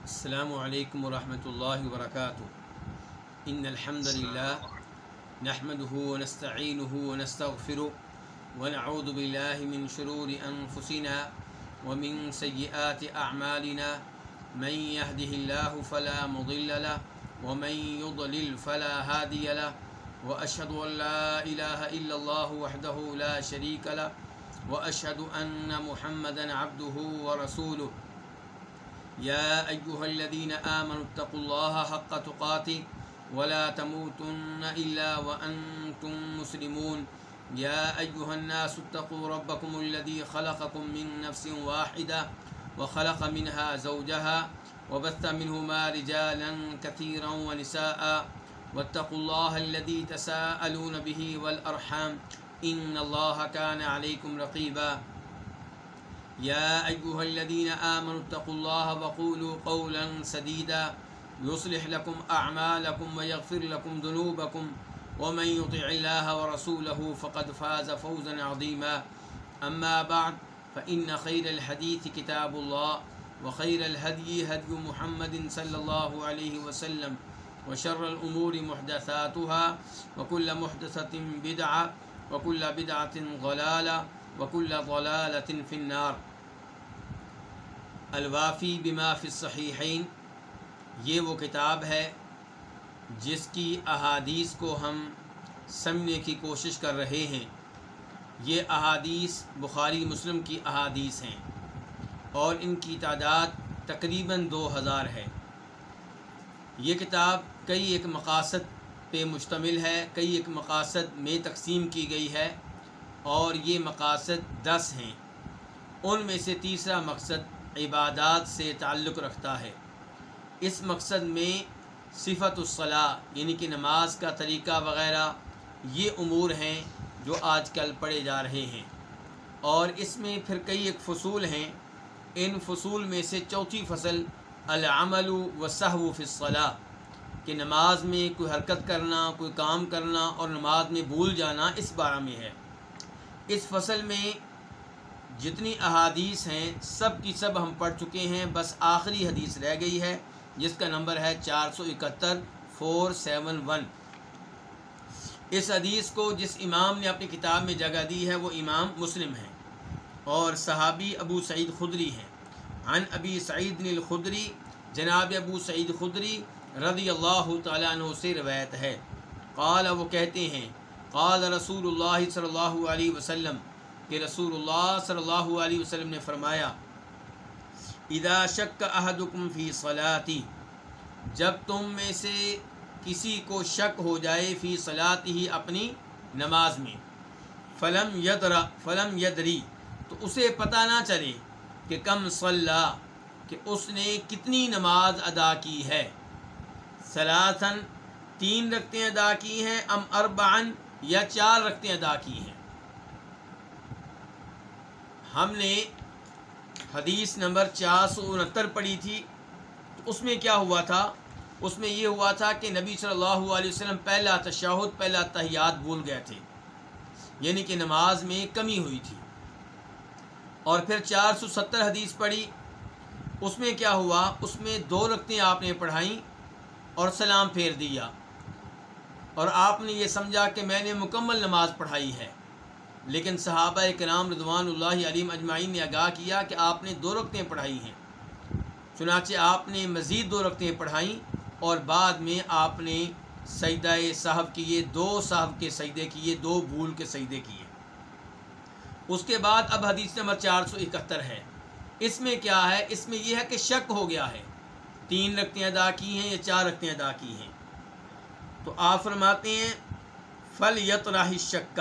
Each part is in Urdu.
السلام علیکم ورحمۃ اللہ وبرکاتہ۔ ان الحمد للہ نحمده ونستعینه ونستغفره ونعوذ باللہ من شرور انفسنا ومن سیئات اعمالنا من يهده الله فلا مضل له ومن يضلل فلا هادي له واشهد ان لا اله الا الله وحده لا شريك له واشهد ان محمدا عبده ورسوله يا أيها الذين آمنوا اتقوا الله حق تقاته ولا تموتن إلا وأنتم مسلمون يا أيها الناس اتقوا ربكم الذي خلقكم من نفس واحدة وخلق منها زوجها وبث منهما رجالا كثيرا ونساء واتقوا الله الذي تساءلون به والأرحام إن الله كان عليكم رقيبا يا أيها الذين آمنوا اتقوا الله وقولوا قولا سديدا يصلح لكم أعمالكم ويغفر لكم ذنوبكم ومن يطع الله ورسوله فقد فاز فوزا عظيما أما بعد فإن خير الحديث كتاب الله وخير الهدي هدي محمد صلى الله عليه وسلم وشر الأمور محدثاتها وكل محدثة بدعة وكل بدعة ضلالة وكل ضلالة في النار۔ الوافی بما فی الصحیحین، یہ وہ کتاب ہے جس کی احادیث کو ہم سمجھنے کی کوشش کر رہے ہیں۔ یہ احادیث بخاری مسلم کی احادیث ہیں اور ان کی تعداد تقریباً 2000 ہے۔ یہ کتاب کئی ایک مقاصد پہ مشتمل ہے، کئی ایک مقاصد میں تقسیم کی گئی ہے اور یہ مقاصد 10 ہیں۔ ان میں سے تیسرا مقصد عبادات سے تعلق رکھتا ہے۔ اس مقصد میں صفت الصلاۃ یعنی کہ نماز کا طریقہ وغیرہ یہ امور ہیں جو آج کل پڑھے جا رہے ہیں، اور اس میں پھر کئی ایک فصول ہیں۔ ان فصول میں سے چوتھی فصل العمل والسہو فی الصلاۃ، کہ نماز میں کوئی حرکت کرنا، کوئی کام کرنا اور نماز میں بھول جانا اس بارے میں ہے۔ اس فصل میں جتنی احادیث ہیں سب کی سب ہم پڑھ چکے ہیں، بس آخری حدیث رہ گئی ہے جس کا نمبر ہے 471 اس حدیث کو جس امام نے اپنی کتاب میں جگہ دی ہے وہ امام مسلم ہیں، اور صحابی ابو سعید خدری ہیں۔ عن ابی سعید الخدری، جناب ابو سعید خدری رضی اللہ تعالیٰ عنہ سے روایت ہے۔ قال، وہ کہتے ہیں، قال رسول اللہ صلی اللہ علیہ وسلم، کہ رسول اللہ صلی اللہ علیہ وسلم نے فرمایا، اذا شک احدکم فی صلاتی، جب تم میں سے کسی کو شک ہو جائے فی صلاتی اپنی نماز میں، فلم یدری، تو اسے پتہ نہ چلے کہ کم صلی، کہ اس نے کتنی نماز ادا کی ہے، ثلاثاً 3 رکعتیں ادا کی ہیں، ام اربعاً یا 4 رکعتیں ادا کی ہیں۔ ہم نے حدیث نمبر 469 پڑھی تھی، تو اس میں کیا ہوا تھا؟ اس میں یہ ہوا تھا کہ نبی صلی اللہ علیہ وسلم پہلا تشہد، پہلا تحیات بھول گئے تھے، یعنی کہ نماز میں کمی ہوئی تھی۔ اور پھر 470 حدیث پڑھی، اس میں کیا ہوا؟ اس میں 2 رکعتیں آپ نے پڑھائیں اور سلام پھیر دیا، اور آپ نے یہ سمجھا کہ میں نے مکمل نماز پڑھائی ہے، لیکن صحابہ کرام رضوان اللہ علیہم اجمعین نے آگاہ کیا کہ آپ نے 2 رکعتیں پڑھائی ہیں۔ چنانچہ آپ نے مزید 2 رکعتیں پڑھائیں اور بعد میں آپ نے سجدہ سہو کیے، 2 سہو کے سجدے کیے، 2 بھول کے سجدے کیے۔ اس کے بعد اب حدیث نمبر 471 ہے۔ اس میں کیا ہے؟ اس میں یہ ہے کہ شک ہو گیا ہے، 3 رکعتیں ادا کی ہیں یا 4 رکعتیں ادا کی ہیں۔ تو آپ فرماتے ہیں فَلْيَطْرَحِ الشَّكَّ،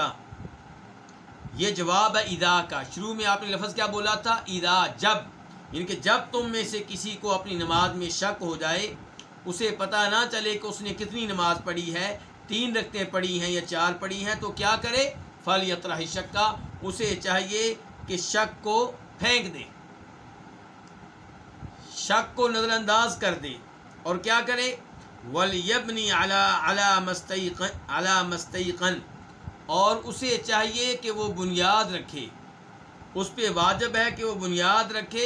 یہ جواب ہے اذا کا۔ شروع میں آپ نے لفظ کیا بولا تھا؟ اذا، جب، یعنی کہ جب تم میں سے کسی کو اپنی نماز میں شک ہو جائے، اسے پتہ نہ چلے کہ اس نے کتنی نماز پڑھی ہے، 3 رکعتیں پڑھی ہیں یا 4 پڑھی ہیں، تو کیا کرے؟ فَلْيَطْرَحِ الشَّكَّ، اسے چاہیے کہ شک کو پھینک دے، شک کو نظر انداز کر دے، اور کیا کرے؟ وَلْيَبْنِ عَلَى مَسْتَيْقَنَ، اور اسے چاہیے کہ وہ بنیاد رکھے، اس پہ واجب ہے کہ وہ بنیاد رکھے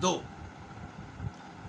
2।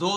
2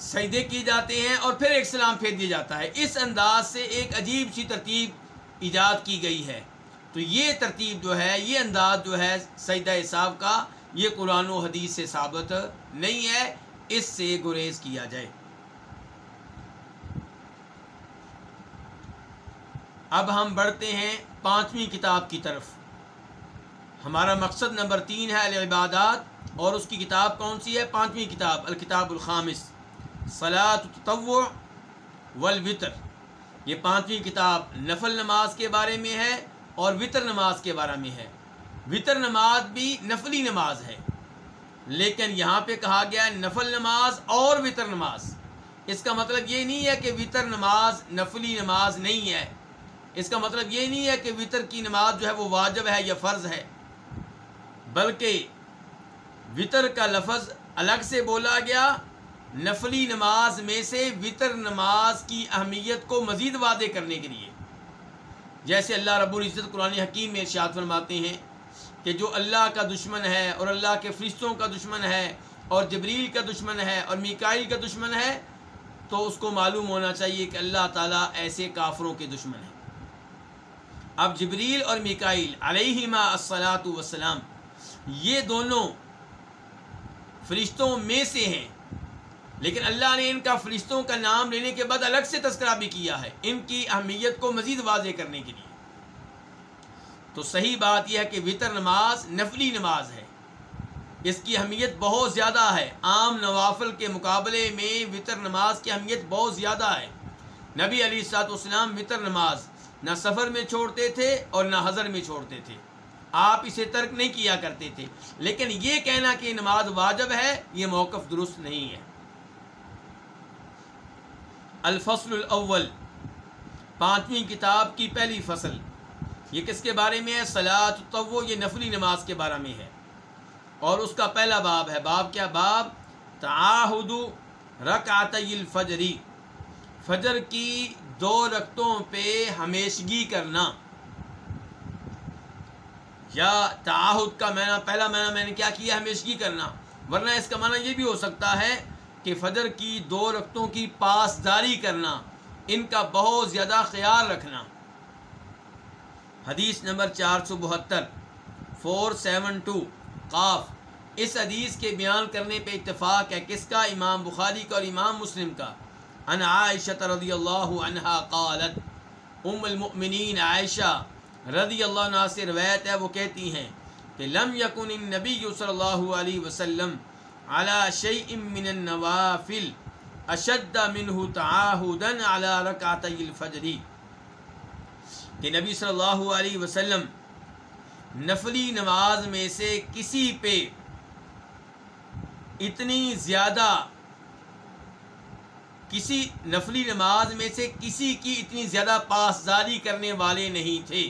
سجدے کیے جاتے ہیں اور پھر ایک سلام پھیر دیا جاتا ہے. اس انداز سے ایک عجیب سی ترتیب ایجاد کی گئی ہے. تو یہ ترتیب جو ہے، یہ انداز جو ہے سجدہ سہو کا، یہ قرآن و حدیث سے ثابت نہیں ہے. اس سے گریز کیا جائے. اب ہم بڑھتے ہیں 5ویں کتاب کی طرف. ہمارا مقصد نمبر 3 ہے العبادات، اور اس کی کتاب کون سی ہے؟ 5ویں کتاب الکتاب الخامس، صلاۃ التطوع والوتر. یہ 5ویں کتاب نفل نماز کے بارے میں ہے اور وطر نماز کے بارے میں ہے. وطر نماز بھی نفلی نماز ہے، لیکن یہاں پہ کہا گیا ہے نفل نماز اور وطر نماز. اس کا مطلب یہ نہیں ہے کہ وطر نماز نفلی نماز نہیں ہے. اس کا مطلب یہ نہیں ہے کہ وطر کی نماز جو ہے وہ واجب ہے یا فرض ہے، بلکہ وطر کا لفظ الگ سے بولا گیا نفلی نماز میں سے وطر نماز کی اہمیت کو مزید واضح کرنے کے لیے. جیسے اللہ رب العزت قرآن حکیم میں ارشاد فرماتے ہیں کہ جو اللہ کا دشمن ہے اور اللہ کے فرشتوں کا دشمن ہے اور جبریل کا دشمن ہے اور میکائیل کا دشمن ہے، تو اس کو معلوم ہونا چاہیے کہ اللہ تعالیٰ ایسے کافروں کے دشمن ہیں. اب جبریل اور میکائیل علیہما الصلاۃ والسلام یہ دونوں فرشتوں میں سے ہیں، لیکن اللہ نے ان کا فرشتوں کا نام لینے کے بعد الگ سے تذکرہ بھی کیا ہے ان کی اہمیت کو مزید واضح کرنے کے لیے. تو صحیح بات یہ ہے کہ وطر نماز نفلی نماز ہے، اس کی اہمیت بہت زیادہ ہے. عام نوافل کے مقابلے میں وطر نماز کی اہمیت بہت زیادہ ہے. نبی علیہ الصلوۃ والسلام وطر نماز نہ سفر میں چھوڑتے تھے اور نہ حضر میں چھوڑتے تھے. آپ اسے ترک نہیں کیا کرتے تھے. لیکن یہ کہنا کہ نماز واجب ہے، یہ موقف درست نہیں ہے. الفصل الاول، 5ویں کتاب کی پہلی فصل. یہ کس کے بارے میں ہے؟ صلاۃ التطوع، یہ نفلی نماز کے بارے میں ہے. اور اس کا پہلا باب ہے. باب کیا؟ باب تعاہد رکعتی الفجر، فجر کی 2 رکعتوں پہ ہمیشگی کرنا. یا تعاہد کا پہلا معنی میں نے کیا کیا؟ ہمیشگی کرنا. ورنہ اس کا معنی یہ بھی ہو سکتا ہے کہ فجر کی 2 رکعتوں کی پاسداری کرنا، ان کا بہت زیادہ خیال رکھنا. حدیث نمبر 472 472 قاف. اس حدیث کے بیان کرنے پہ اتفاق ہے کس کا؟ امام بخاری کا اور امام مسلم کا. ان عائشہ رضی اللہ عنہا قالت، ام المؤمنین عائشہ رضی اللہ عنہ سے روایت ہے، وہ کہتی ہیں کہ لم یکن النبی صلی اللہ علیہ وسلم علی شیء من النوافل اشد منہ تعاہدا علی رکعتی الفجر، کہ نبی صلی اللہ علیہ وسلم نفلی نماز میں سے کسی پہ اتنی زیادہ، کسی نفلی نماز میں سے کسی کی اتنی زیادہ پاسداری کرنے والے نہیں تھے.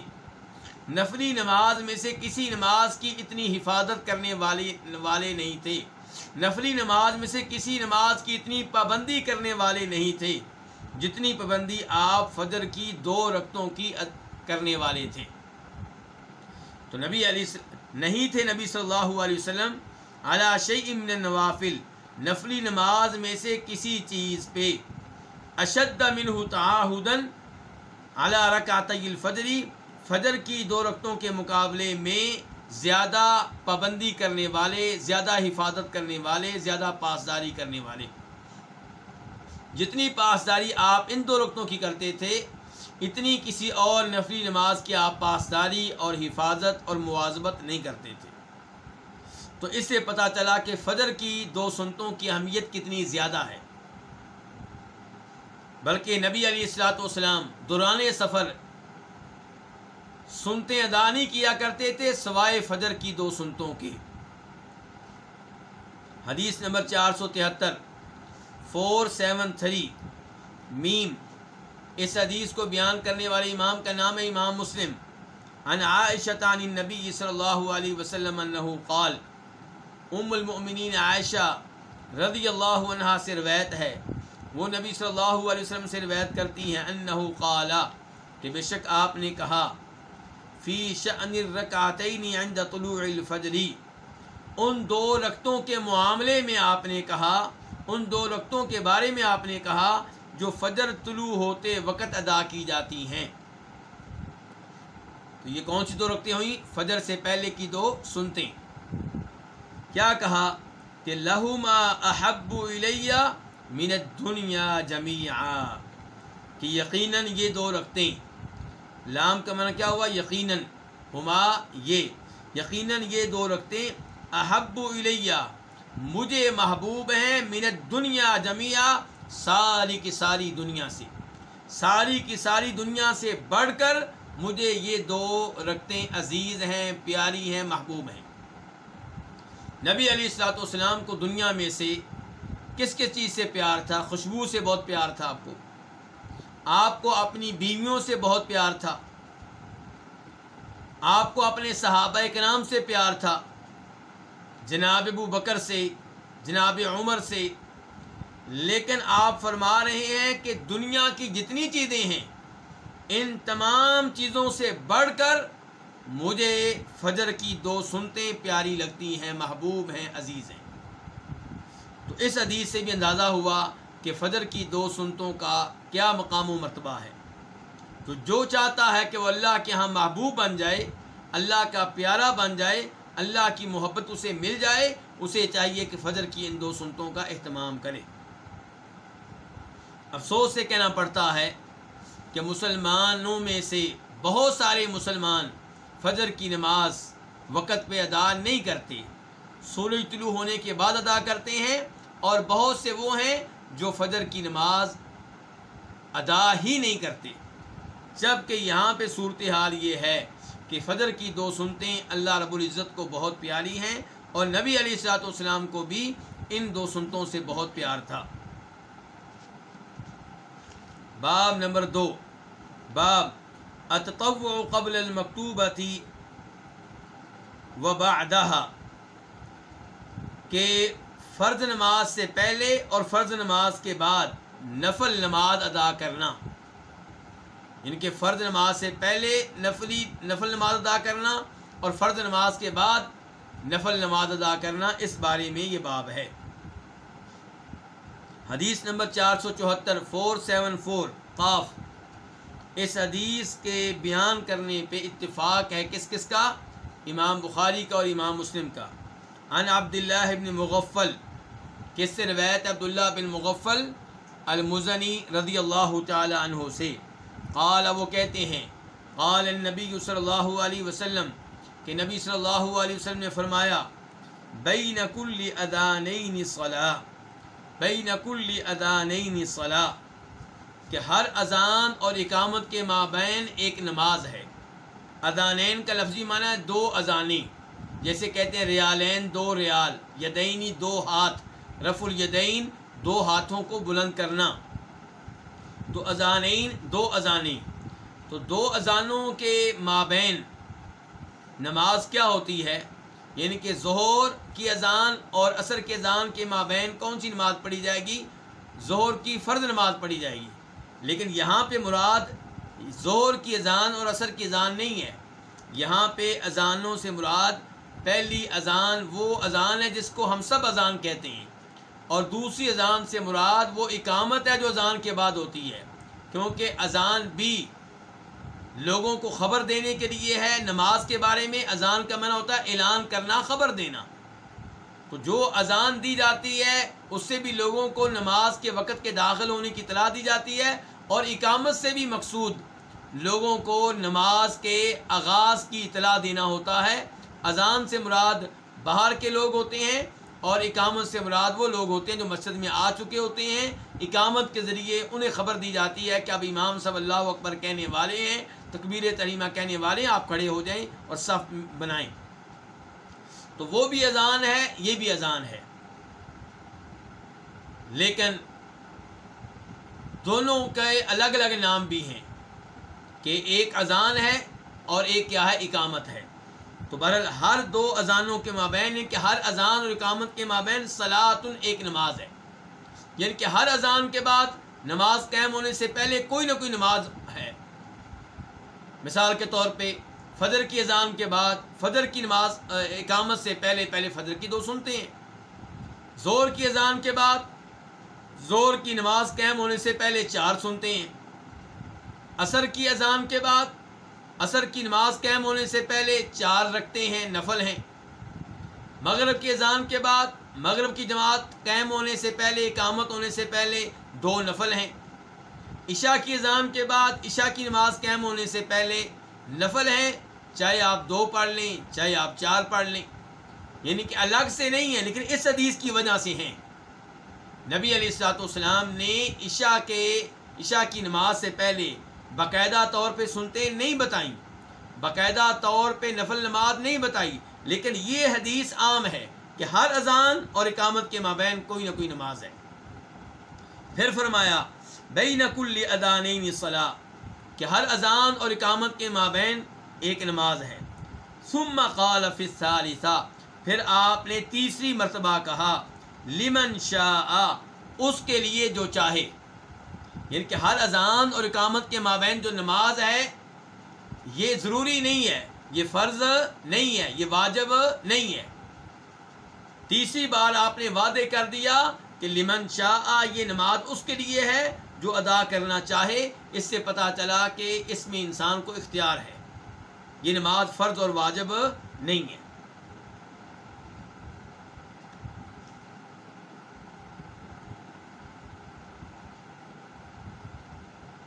نفلی نماز میں سے کسی نماز کی اتنی حفاظت کرنے والے نہیں تھے. نفلی نماز میں سے کسی نماز کی اتنی پابندی کرنے والے نہیں تھے جتنی پابندی آپ فجر کی 2 رکعتوں کی کرنے والے تھے. تو نبی صلی اللہ علیہ وسلم علی شیء من النوافل، نفلی نماز میں سے کسی چیز پہ اشد منہ تعاہدا علی رکعتی الفجر، فجر کی 2 رکعتوں کے مقابلے میں زیادہ پابندی کرنے والے، زیادہ حفاظت کرنے والے، زیادہ پاسداری کرنے والے. جتنی پاسداری آپ ان 2 رکعتوں کی کرتے تھے، اتنی کسی اور نفلی نماز کی آپ پاسداری اور حفاظت اور مواظبت نہیں کرتے تھے. تو اس سے پتہ چلا کہ فجر کی 2 سنتوں کی اہمیت کتنی زیادہ ہے. بلکہ نبی علیہ الصلوۃ والسلام دوران سفر سنتیں ادا نہیں کیا کرتے تھے سوائے فجر کی 2 سنتوں کے. حدیث نمبر 473 473 میم. اس حدیث کو بیان کرنے والے امام کا نام ہے امام مسلم. عن عائشہ عن النبی صلی اللہ علیہ وسلم انہ قال، ام المؤمنین عائشہ رضی اللہ عنہا سے روایت ہے، وہ نبی صلی اللہ علیہ وسلم سے روایت کرتی ہیں، انہ قال، کہ بے شک آپ نے کہا، فی شأن الرکعتین عند طلوع الفجر، ان 2 رکعتوں کے معاملے میں آپ نے کہا، ان 2 رکعتوں کے بارے میں آپ نے کہا جو فجر طلوع ہوتے وقت ادا کی جاتی ہیں۔ تو یہ کون سی 2 رکعتیں ہوئیں؟ فجر سے پہلے کی 2 سنتیں۔ کیا کہا کہ لہما احب الی من الدنیا جمیعا، کہ یقیناً یہ 2 رکعتیں، لام کا معنی کیا ہوا؟ یقیناً، ہما یہ، یقیناً یہ 2 رکعتیں احب الی مجھے محبوب ہیں، من الدنیا جمیعا ساری کی ساری دنیا سے، ساری کی ساری دنیا سے بڑھ کر مجھے یہ 2 رکعتیں عزیز ہیں، پیاری ہیں، محبوب ہیں۔ نبی علیہ الصلوۃ والسلام کو دنیا میں سے کس کس چیز سے پیار تھا؟ خوشبو سے بہت پیار تھا آپ کو اپنی بیویوں سے بہت پیار تھا، آپ کو اپنے صحابہ کرام سے پیار تھا، جناب ابو بکر سے، جناب عمر سے، لیکن آپ فرما رہے ہیں کہ دنیا کی جتنی چیزیں ہیں ان تمام چیزوں سے بڑھ کر مجھے فجر کی 2 سنتیں پیاری لگتی ہیں، محبوب ہیں، عزیز ہیں۔ تو اس حدیث سے بھی اندازہ ہوا کہ فجر کی 2 سنتوں کا کیا مقام و مرتبہ ہے۔ تو جو چاہتا ہے کہ وہ اللہ کے ہاں محبوب بن جائے، اللہ کا پیارا بن جائے، اللہ کی محبت اسے مل جائے، اسے چاہیے کہ فجر کی ان 2 سنتوں کا اہتمام کرے۔ افسوس سے کہنا پڑتا ہے کہ مسلمانوں میں سے بہت سارے مسلمان فجر کی نماز وقت پہ ادا نہیں کرتے، سورج طلوع ہونے کے بعد ادا کرتے ہیں، اور بہت سے وہ ہیں جو فجر کی نماز ادا ہی نہیں کرتے، جبکہ یہاں پہ صورتحال یہ ہے کہ فجر کی 2 سنتیں اللہ رب العزت کو بہت پیاری ہیں، اور نبی علیہ الصلوۃ والسلام کو بھی ان 2 سنتوں سے بہت پیار تھا۔ باب نمبر 2، باب التطوع قبل المکتوبۃ و بعدہا، کہ فرض نماز سے پہلے اور فرض نماز کے بعد نفل نماز ادا کرنا، یعنی کہ فرض نماز سے پہلے نفل نماز ادا کرنا اور فرض نماز کے بعد نفل نماز ادا کرنا، اس بارے میں یہ باب ہے۔ حدیث نمبر 474 474 قاف، اس حدیث کے بیان کرنے پہ اتفاق ہے کس کس کا؟ امام بخاری کا اور امام مسلم کا۔ عن عبداللہ بن مغفل، کس سے روایت عبداللہ بن مغفل المزنی رضی اللہ تعالی عنہ سے، قال، وہ کہتے ہیں، قال النبی صلی اللہ علیہ وسلم، کہ نبی صلی اللہ علیہ وسلم نے فرمایا، بین کل اذانین صلاۃ، بین کل اذانین صلاۃ، کہ ہر اذان اور اقامت کے مابین ایک نماز ہے۔ اذانین کا لفظی معنی ہے 2 اذانیں، جیسے کہتے ہیں ریالین 2 ریال، یدینی 2 ہاتھ، رفع الیدین 2 ہاتھوں کو بلند کرنا، تو اذانین 2 اذانیں، تو 2 اذانوں کے مابین نماز کیا ہوتی ہے؟ یعنی کہ ظہر کی اذان اور عصر کی اذان کے مابین کون سی نماز پڑھی جائے گی؟ ظہر کی فرض نماز پڑھی جائے گی، لیکن یہاں پہ مراد ظہر کی اذان اور عصر کی اذان نہیں ہے، یہاں پہ اذانوں سے مراد پہلی اذان وہ اذان ہے جس کو ہم سب اذان کہتے ہیں، اور دوسری اذان سے مراد وہ اقامت ہے جو اذان کے بعد ہوتی ہے، کیونکہ اذان بھی لوگوں کو خبر دینے کے لیے ہے۔ نماز کے بارے میں اذان کا معنی ہوتا ہے اعلان کرنا، خبر دینا، تو جو اذان دی جاتی ہے اس سے بھی لوگوں کو نماز کے وقت کے داخل ہونے کی اطلاع دی جاتی ہے، اور اقامت سے بھی مقصود لوگوں کو نماز کے آغاز کی اطلاع دینا ہوتا ہے۔ اذان سے مراد باہر کے لوگ ہوتے ہیں، اور اقامت سے مراد وہ لوگ ہوتے ہیں جو مسجد میں آ چکے ہوتے ہیں۔ اقامت کے ذریعے انہیں خبر دی جاتی ہے کہ اب امام صاحب اللہ اکبر کہنے والے ہیں، تکبیر تحریمہ کہنے والے ہیں، آپ کھڑے ہو جائیں اور صف بنائیں۔ تو وہ بھی اذان ہے، یہ بھی اذان ہے، لیکن دونوں کے الگ الگ نام بھی ہیں، کہ ایک اذان ہے اور ایک کیا ہے؟ اقامت ہے۔ تو بہرحال ہر 2 اذانوں کے مابین ہے کہ ہر اذان اور اقامت کے مابین صلاۃ، ایک نماز ہے، یعنی کہ ہر اذان کے بعد نماز قائم ہونے سے پہلے کوئی نہ کوئی نماز ہے۔ مثال کے طور پہ فجر کی اذان کے بعد فجر کی نماز، اقامت سے پہلے فجر کی 2 سنتے ہیں، ظہر کی اذان کے بعد ظہر کی نماز قائم ہونے سے پہلے 4 سنتے ہیں، عصر کی اذان کے بعد عصر کی نماز قائم ہونے سے پہلے 4 رکھتے ہیں، نفل ہیں، مغرب کی اذان کے بعد مغرب کی جماعت قائم ہونے سے پہلے اقامت ہونے سے پہلے 2 نفل ہیں، عشاء کی اذان کے بعد عشاء کی نماز قائم ہونے سے پہلے نفل ہیں، چاہے آپ 2 پڑھ لیں چاہے آپ 4 پڑھ لیں، یعنی کہ الگ سے نہیں ہے، لیکن اس حدیث کی وجہ سے ہیں۔ نبی علیہ الصلوۃ والسلام نے عشاء کی نماز سے پہلے باقاعدہ طور پہ سنتے نہیں بتائیں، باقاعدہ طور پہ نفل نماز نہیں بتائی، لیکن یہ حدیث عام ہے کہ ہر اذان اور اقامت کے مابین کوئی نہ کوئی نماز ہے۔ پھر فرمایا بین کل اذانین صلاۃ، کہ ہر اذان اور اقامت کے مابین ایک نماز ہے۔ ثم قال فی الثالثہ، پھر آپ نے تیسری مرتبہ کہا لمن شاء، اس کے لیے جو چاہے، یعنی کہ ہر اذان اور اقامت کے مابین جو نماز ہے یہ ضروری نہیں ہے، یہ فرض نہیں ہے، یہ واجب نہیں ہے۔ تیسری بار آپ نے وعدے کر دیا کہ لمن شاء، یہ نماز اس کے لیے ہے جو ادا کرنا چاہے۔ اس سے پتہ چلا کہ اس میں انسان کو اختیار ہے، یہ نماز فرض اور واجب نہیں ہے۔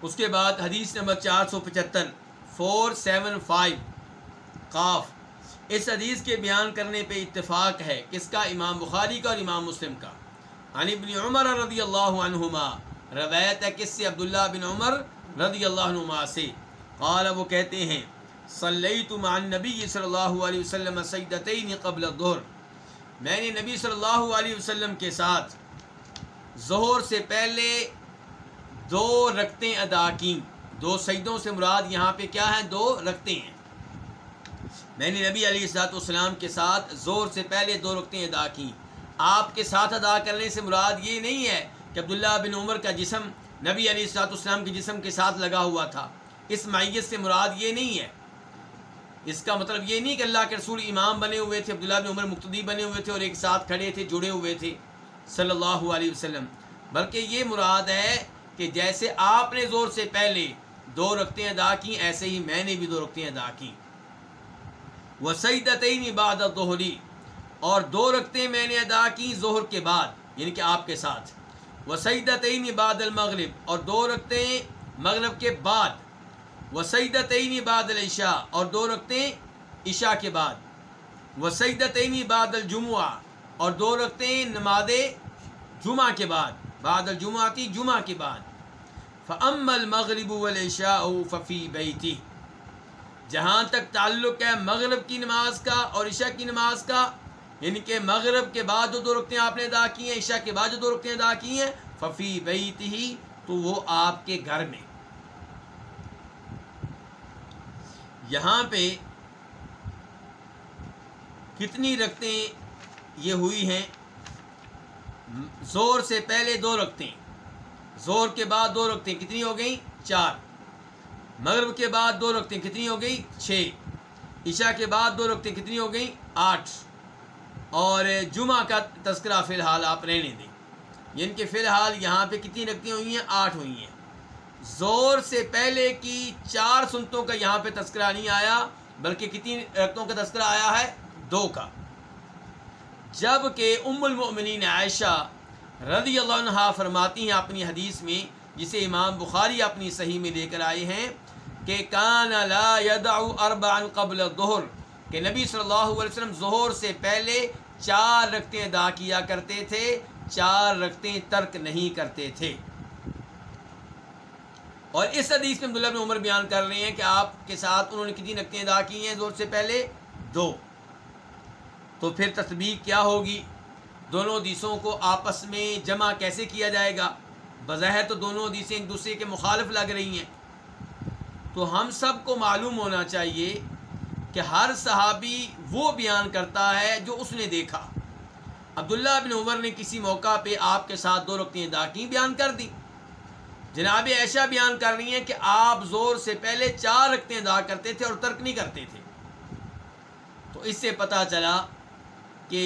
اس کے بعد حدیث نمبر 475 475 قاف، اس حدیث کے بیان کرنے پہ اتفاق ہے، کس کا؟ امام بخاری کا اور امام مسلم کا۔ عن ابن عمر رضی اللہ عنہما، روایت ہے کس سے؟ عبداللہ بن عمر رضی اللہ عنہما سے، قال، وہ کہتے ہیں صلیت مع النبی صلی اللہ علیہ وسلم سجدتین قبل الظہر، میں نے نبی صلی اللہ علیہ وسلم کے ساتھ ظہر سے پہلے 2 رکعتیں ادا کیں۔ 2 سجدوں سے مراد یہاں پہ کیا ہے؟ 2 رکعتیں ہیں۔ میں نے نبی علیہ الصلوۃ والسلام کے ساتھ ظہر سے پہلے 2 رکعتیں ادا کیں۔ آپ کے ساتھ ادا کرنے سے مراد یہ نہیں ہے کہ عبداللہ بن عمر کا جسم نبی علیہ الصلوۃ والسلام کے جسم کے ساتھ لگا ہوا تھا، اس معیت سے مراد یہ نہیں ہے۔ اس کا مطلب یہ نہیں کہ اللہ کے رسول امام بنے ہوئے تھے، عبداللہ بن عمر مقتدی بنے ہوئے تھے اور ایک ساتھ کھڑے تھے، جڑے ہوئے تھے صلی اللہ علیہ وسلم، بلکہ یہ مراد ہے کہ جیسے آپ نے ظہر سے پہلے 2 رکعتیں ادا کی، ایسے ہی میں نے بھی 2 رکعتیں ادا کی۔ وسجدتین بعد الظہر، اور 2 رکعتیں میں نے ادا کی ظہر کے بعد، یعنی کہ آپ کے ساتھ۔ وسجدتین بعد المغرب، اور 2 رکعتیں مغرب کے بعد۔ وسجدتین بعد العشاء، اور 2 رکعتیں عشاء کے بعد۔ وسجدتین بعد الجمعہ، اور 2 رکعتیں نماز جمعہ کے بعد، بعد الجمعہ کی جمعہ کے بعد۔ فَأَمَّا الْمَغْرِبُ وَالْعِشَاءُ فَفِي بَيْتِهِ، جہاں تک تعلق ہے مغرب کی نماز کا اور عشاء کی نماز کا، یعنی کہ مغرب کے بعد جو 2 رکعتیں آپ نے ادا کی ہیں، عشاء کے بعد جو 2 رکعتیں ادا کی ہیں، فَفِي بَيْتِهِ، تو وہ آپ کے گھر میں۔ یہاں پہ کتنی رکعتیں یہ ہوئی ہیں؟ ظہر سے پہلے 2 رکعتیں، ظہر کے بعد 2 رکعتیں، کتنی ہو گئیں؟ 4۔ مغرب کے بعد 2 رکعتیں، کتنی ہو گئی؟ 6۔ عشاء کے بعد 2 رکعتیں، کتنی ہو گئیں؟ 8۔ اور جمعہ کا تذکرہ فی الحال آپ رہنے دیں، یعنی کہ فی الحال یہاں پہ کتنی رکعتیں ہوئی ہیں؟ 8 ہوئی ہیں۔ ظہر سے پہلے کی 4 سنتوں کا یہاں پہ تذکرہ نہیں آیا، بلکہ کتنی رکعتوں کا تذکرہ آیا ہے؟ 2 کا۔ جبکہ ام المؤمنین عائشہ رضی اللہ عنہا فرماتی ہیں اپنی حدیث میں، جسے امام بخاری اپنی صحیح میں لے کر آئے ہیں، کہ کان لا یدع 4 قبل الظہر، کہ نبی صلی اللہ علیہ وسلم ظہر سے پہلے 4 رکعتیں ادا کیا کرتے تھے، 4 رکعتیں ترک نہیں کرتے تھے۔ اور اس حدیث میں عبداللہ بن عمر بیان کر رہے ہیں کہ آپ کے ساتھ انہوں نے کتنی رکعتیں ادا کی ہیں ظہر سے پہلے؟ 2۔ تو پھر تطبیق کیا ہوگی؟ دونوں حدیثوں کو آپس میں جمع کیسے کیا جائے گا؟ بظاہر تو دونوں حدیثیں ایک دوسرے کے مخالف لگ رہی ہیں۔ تو ہم سب کو معلوم ہونا چاہیے کہ ہر صحابی وہ بیان کرتا ہے جو اس نے دیکھا۔ عبداللہ بن عمر نے کسی موقع پہ آپ کے ساتھ 2 رکعتیں ادا کی، بیان کر دی۔ جناب عائشہ بیان کر رہی ہیں کہ آپ ظہر سے پہلے 4 رکعتیں ادا کرتے تھے اور ترک نہیں کرتے تھے۔ تو اس سے پتہ چلا کہ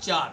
4।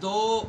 2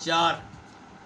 4।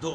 2।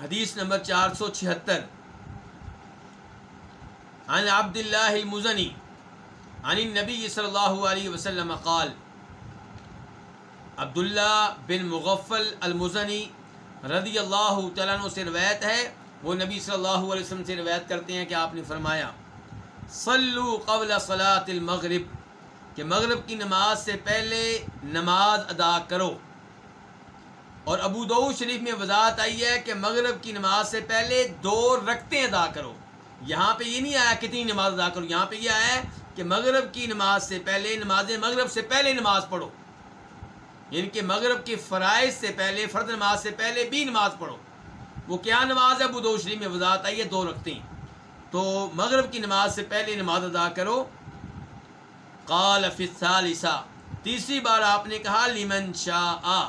حدیث نمبر 476 عن عبد اللہ المزنی عن النبی صلی اللہ علیہ وسلم قال، عبداللہ بن مغفل المزنی رضی اللہ تعالیٰ عنہ سے روایت ہے، وہ نبی صلی اللہ علیہ وسلم سے روایت کرتے ہیں کہ آپ نے فرمایا صلو قبل صلاۃ المغرب، کہ مغرب کی نماز سے پہلے نماز ادا کرو. اور ابو داؤد شریف میں وضاحت آئی ہے کہ مغرب کی نماز سے پہلے 2 رکعتیں ادا کرو. یہاں پہ یہ نہیں آیا کتنی نماز ادا کرو، یہاں پہ یہ آیا ہے کہ مغرب کی نماز سے پہلے، نماز مغرب سے پہلے نماز پڑھو، یعنی کہ مغرب کے فرائض سے پہلے، فرض نماز سے پہلے بھی نماز پڑھو. وہ کیا نماز ہے؟ ابو داؤد شریف میں وضاحت آئی ہے 2 رکعتیں. تو مغرب کی نماز سے پہلے نماز ادا کرو. قال فی الثالثہ، تیسری بار آپ نے کہا لمن شاء،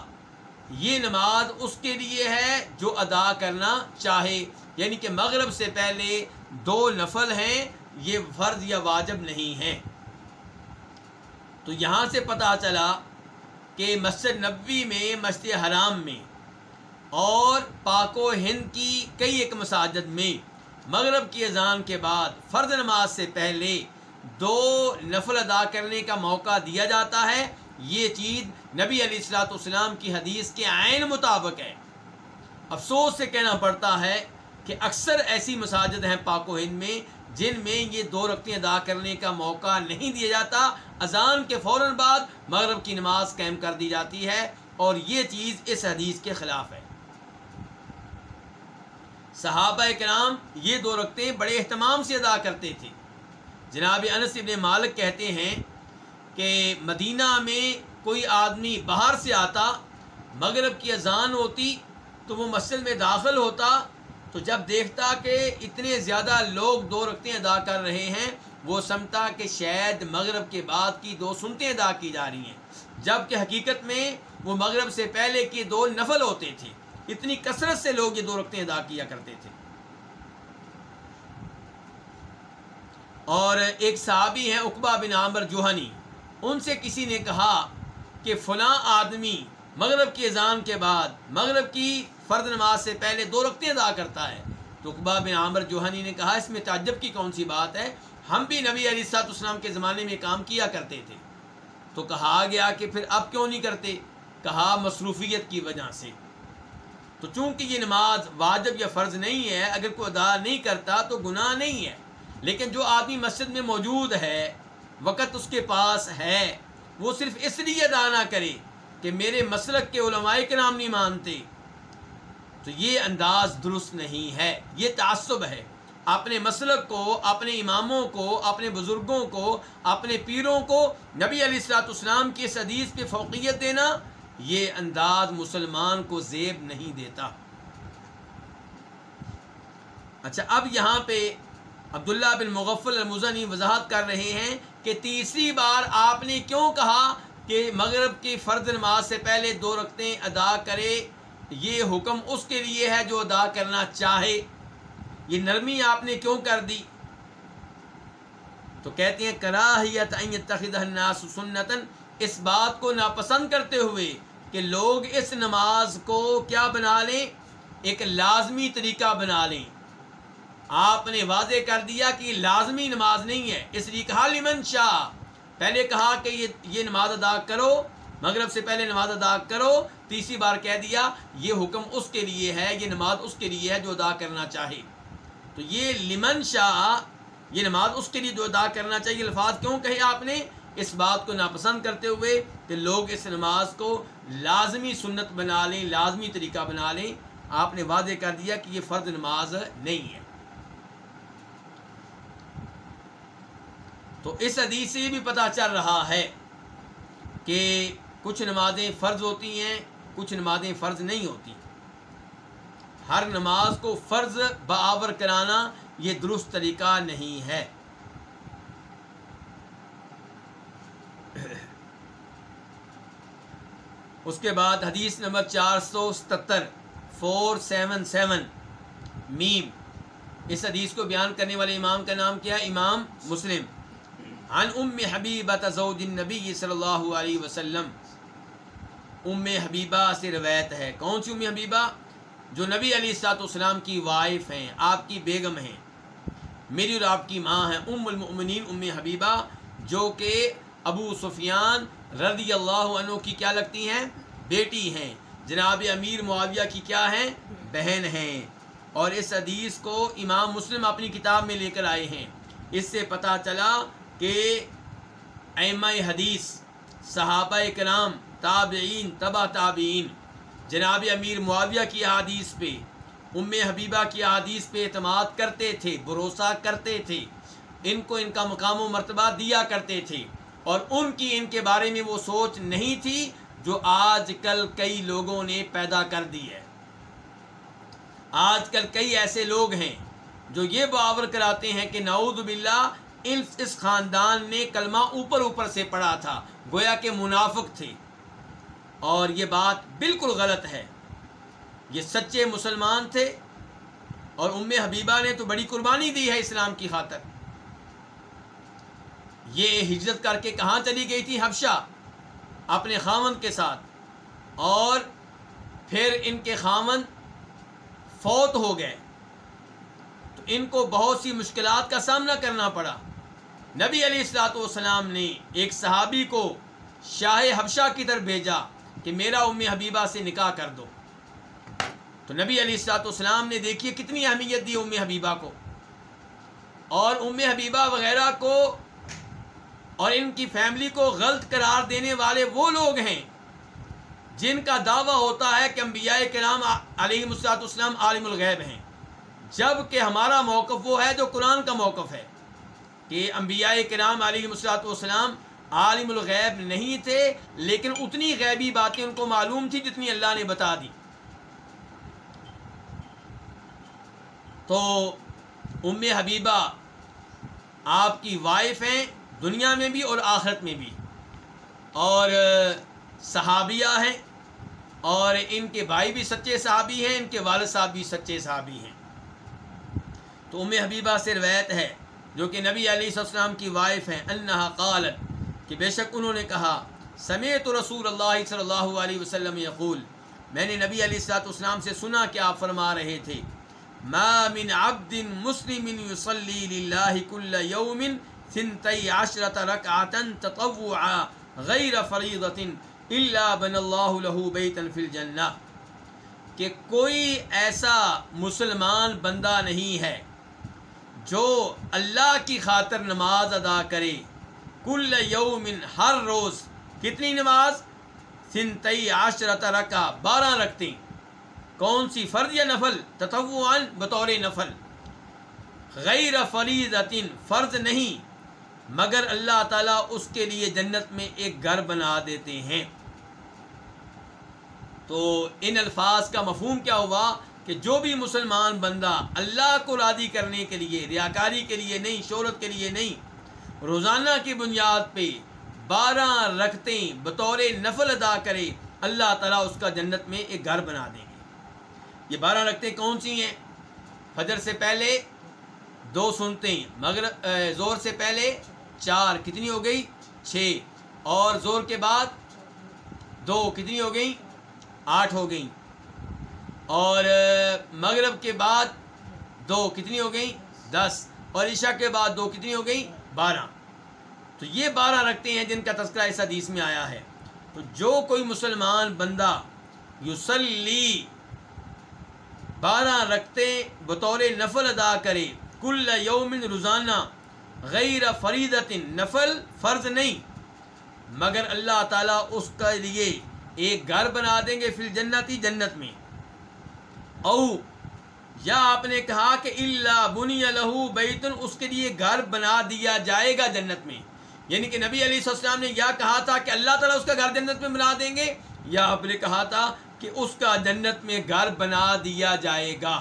یہ نماز اس کے لیے ہے جو ادا کرنا چاہے، یعنی کہ مغرب سے پہلے 2 نفل ہیں، یہ فرض یا واجب نہیں ہیں. تو یہاں سے پتہ چلا کہ مسجد نبوی میں، مسجد حرام میں اور پاک و ہند کی کئی ایک مساجد میں مغرب کی اذان کے بعد فرض نماز سے پہلے 2 نفل ادا کرنے کا موقع دیا جاتا ہے. یہ چیز نبی علیہ الصلوۃ والسلام کی حدیث کے عین مطابق ہے. افسوس سے کہنا پڑتا ہے کہ اکثر ایسی مساجد ہیں پاک و ہند میں جن میں یہ 2 رکعتیں ادا کرنے کا موقع نہیں دیا جاتا. اذان کے فوراً بعد مغرب کی نماز قائم کر دی جاتی ہے، اور یہ چیز اس حدیث کے خلاف ہے. صحابہ کرام یہ 2 رکعتیں بڑے اہتمام سے ادا کرتے تھے. جناب انس بن مالک کہتے ہیں کہ مدینہ میں کوئی آدمی باہر سے آتا، مغرب کی اذان ہوتی تو وہ مسجد میں داخل ہوتا، تو جب دیکھتا کہ اتنے زیادہ لوگ 2 رکعتیں ادا کر رہے ہیں، وہ سمجھتا کہ شاید مغرب کے بعد کی 2 سنتیں ادا کی جا رہی ہیں، جبکہ حقیقت میں وہ مغرب سے پہلے کی 2 نفل ہوتے تھے. اتنی کثرت سے لوگ یہ 2 رکعتیں ادا کیا کرتے تھے. اور ایک صحابی ہیں عقبہ بن عامر جوہنی، ان سے کسی نے کہا کہ فلاں آدمی مغرب کی اذان کے بعد مغرب کی فرض نماز سے پہلے 2 رکعتیں ادا کرتا ہے. تو عقبہ بن عامر جوہنی نے کہا اس میں تعجب کی کون سی بات ہے، ہم بھی نبی علیہ الصلوۃ والسلام کے زمانے میں کام کیا کرتے تھے. تو کہا گیا کہ پھر اب کیوں نہیں کرتے؟ کہا مصروفیت کی وجہ سے. تو چونکہ یہ نماز واجب یا فرض نہیں ہے، اگر کوئی ادا نہیں کرتا تو گناہ نہیں ہے، لیکن جو آدمی مسجد میں موجود ہے، وقت اس کے پاس ہے، وہ صرف اس لیے ادا نہ کرے کہ میرے مسلک کے علماء کرام نہیں مانتے، تو یہ انداز درست نہیں ہے، یہ تعصب ہے. اپنے مسلک کو، اپنے اماموں کو، اپنے بزرگوں کو، اپنے پیروں کو نبی علیہ الصلوۃ والسلام کی اس حدیث پہ فوقیت دینا، یہ انداز مسلمان کو زیب نہیں دیتا. اچھا، اب یہاں پہ عبداللہ بن مغفل المزنی وضاحت کر رہے ہیں کہ تیسری بار آپ نے کیوں کہا کہ مغرب کی فرض نماز سے پہلے 2 رکعتیں ادا کرے. یہ حکم اس کے لیے ہے جو ادا کرنا چاہے، یہ نرمی آپ نے کیوں کر دی؟ تو کہتے ہیں کراہیت ان یتخذ الناس سنتا، اس بات کو ناپسند کرتے ہوئے کہ لوگ اس نماز کو کیا بنا لیں، ایک لازمی طریقہ بنا لیں. آپ نے واضح کر دیا کہ یہ لازمی نماز نہیں ہے، اس لیے کہا لمن شاء. پہلے کہا کہ یہ نماز ادا کرو، مغرب سے پہلے نماز ادا کرو، تیسری بار کہہ دیا یہ حکم اس کے لیے ہے، یہ نماز اس کے لیے ہے جو ادا کرنا چاہے. تو یہ لمن شاء، یہ نماز اس کے لیے جو ادا کرنا چاہیے، الفاظ کیوں کہے آپ نے؟ اس بات کو ناپسند کرتے ہوئے کہ لوگ اس نماز کو لازمی سنت بنا لیں، لازمی طریقہ بنا لیں. آپ نے واضح کر دیا کہ یہ فرض نماز نہیں ہے. تو اس حدیث سے یہ بھی پتہ چل رہا ہے کہ کچھ نمازیں فرض ہوتی ہیں، کچھ نمازیں فرض نہیں ہوتی. ہر نماز کو فرض برابر کرانا یہ درست طریقہ نہیں ہے. اس کے بعد حدیث نمبر 477 477 میم. اس حدیث کو بیان کرنے والے امام کا نام کیا ہے؟ امام مسلم. عن ام حبیبہ زوج النبی صلی اللہ علیہ وسلم. ام حبیبہ سے روایت ہے. کون سی ام حبیبہ؟ جو نبی علیہ السلام کی وائف ہیں، آپ کی بیگم ہیں، میری اور آپ کی ماں ہیں ام المؤمنین ام حبیبہ، جو کہ ابو سفیان رضی اللہ عنہ کی کیا لگتی ہیں؟ بیٹی ہیں، جناب امیر معاویہ کی کیا ہیں؟ بہن ہیں۔ اور اس حدیث کو امام مسلم اپنی کتاب میں لے کر آئے ہیں۔ اس سے پتہ چلا کہ ائمہ حدیث، صحابہ کرام، تابعین، تبع تابعین جناب امیر معاویہ کی احادیث پہ، ام حبیبہ کی احادیث پہ اعتماد کرتے تھے، بھروسہ کرتے تھے، ان کو ان کا مقام و مرتبہ دیا کرتے تھے، اور ان کی ان کے بارے میں وہ سوچ نہیں تھی جو آج کل کئی لوگوں نے پیدا کر دی ہے۔ آج کل کئی ایسے لوگ ہیں جو یہ باور کراتے ہیں کہ نعوذ باللہ اس خاندان نے کلمہ اوپر اوپر سے پڑھا تھا، گویا کہ منافق تھے، اور یہ بات بالکل غلط ہے۔ یہ سچے مسلمان تھے، اور ام حبیبہ نے تو بڑی قربانی دی ہے اسلام کی خاطر۔ یہ ہجرت کر کے کہاں چلی گئی تھی؟ حبشہ، اپنے خاوند کے ساتھ، اور پھر ان کے خاوند فوت ہو گئے تو ان کو بہت سی مشکلات کا سامنا کرنا پڑا۔ نبی علیہ السلام نے ایک صحابی کو شاہ حبشہ کی طرف بھیجا کہ میرا ام حبیبہ سے نکاح کر دو، تو نبی علیہ السلام نے دیکھیے کتنی اہمیت دی ام حبیبہ کو، اور ام حبیبہ وغیرہ کو اور ان کی فیملی کو غلط قرار دینے والے وہ لوگ ہیں جن کا دعویٰ ہوتا ہے کہ انبیاء کرام علیہ السلام عالم الغیب ہیں، جب کہ ہمارا موقف وہ ہے جو قرآن کا موقف ہے کہ انبیاء کرام علیہ السلام عالم الغیب نہیں تھے، لیکن اتنی غیبی باتیں ان کو معلوم تھی جتنی اللہ نے بتا دی۔ تو ام حبیبہ آپ کی وائف ہیں، دنیا میں بھی اور آخرت میں بھی، اور صحابیہ ہیں، اور ان کے بھائی بھی سچے صحابی ہیں، ان کے والد صاحب بھی سچے صحابی ہیں۔ تو ام حبیبہ سے روایت ہے جو کہ نبی علیہ السلام کی وائف ہیں، انہا قالت، کہ بے شک انہوں نے کہا، سمعت رسول اللہ صلی اللہ علیہ وسلم یقول، میں نے نبی علیہ السلام سے سنا کہ آپ فرما رہے تھے، ما من عبد مسلم یصلی للہ کل یوم 12 رکعتا تطوعا غیر فریضۃ الا بنى اللہ له بیتا فی الجنہ، کہ کوئی ایسا مسلمان بندہ نہیں ہے جو اللہ کی خاطر نماز ادا کرے، کل یوم، ہر روز، کتنی نماز؟ 12 رکعہ، 12 رکعتیں، کون سی؟ فرض یا نفل؟ تطوعاً، بطور نفل، غیر فریضۃ، فرض نہیں، مگر اللہ تعالیٰ اس کے لیے جنت میں ایک گھر بنا دیتے ہیں۔ تو ان الفاظ کا مفہوم کیا ہوا کہ جو بھی مسلمان بندہ اللہ کو راضی کرنے کے لیے، ریاکاری کے لیے نہیں، شہرت کے لیے نہیں، روزانہ کی بنیاد پہ 12 رکعتیں بطور نفل ادا کرے، اللہ تعالیٰ اس کا جنت میں ایک گھر بنا دیں گے۔ یہ 12 رکعتیں کون سی ہیں؟ فجر سے پہلے 2 سنتیں، مغرب زور سے پہلے 4، کتنی ہو گئی؟ 6، اور زور کے بعد 2، کتنی ہو گئیں؟ 8 ہو گئیں، اور مغرب کے بعد 2، کتنی ہو گئیں؟ 10، اور عشاء کے بعد 2، کتنی ہو گئیں؟ 12۔ تو یہ 12 رکعتیں ہیں جن کا تذکرہ اس حدیث میں آیا ہے۔ تو جو کوئی مسلمان بندہ یصلی 12 رکعتیں بطور نفل ادا کرے، کل یوم، روزانہ، غیر فریضۃ، نفل فرض نہیں، مگر اللہ تعالیٰ اس کے لیے ایک گھر بنا دیں گے فی الجنتی، جنت میں۔ او یا آپ نے کہا کہ الا بنی لہ بیت، اس کے لیے گھر بنا دیا جائے گا جنت میں، یعنی کہ نبی علیہ السلام نے یا کہا تھا کہ اللہ تعالیٰ اس کا گھر جنت میں بنا دیں گے، یا آپ نے کہا تھا کہ اس کا جنت میں گھر بنا دیا جائے گا۔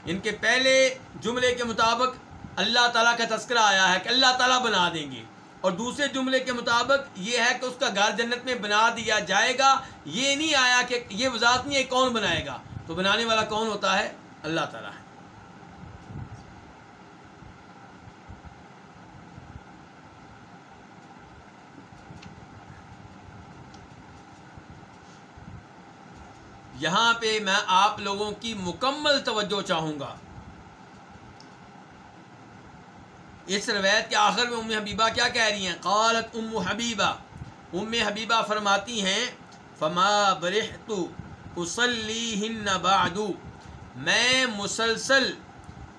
ان کے پہلے جملے کے مطابق اللہ تعالیٰ کا تذکرہ آیا ہے کہ اللہ تعالیٰ بنا دیں گے، اور دوسرے جملے کے مطابق یہ ہے کہ اس کا گھر جنت میں بنا دیا جائے گا۔ یہ نہیں آیا کہ یہ وضاحت نہیں ہے کون بنائے گا، تو بنانے والا کون ہوتا ہے؟ اللہ تعالیٰ ہے۔ یہاں پہ میں آپ لوگوں کی مکمل توجہ چاہوں گا. اس روایت کے آخر میں ام حبیبہ کیا کہہ رہی ہیں؟ قالت ام حبیبہ، ام حبیبہ فرماتی ہیں فما برحت اصلیہن بعد، میں مسلسل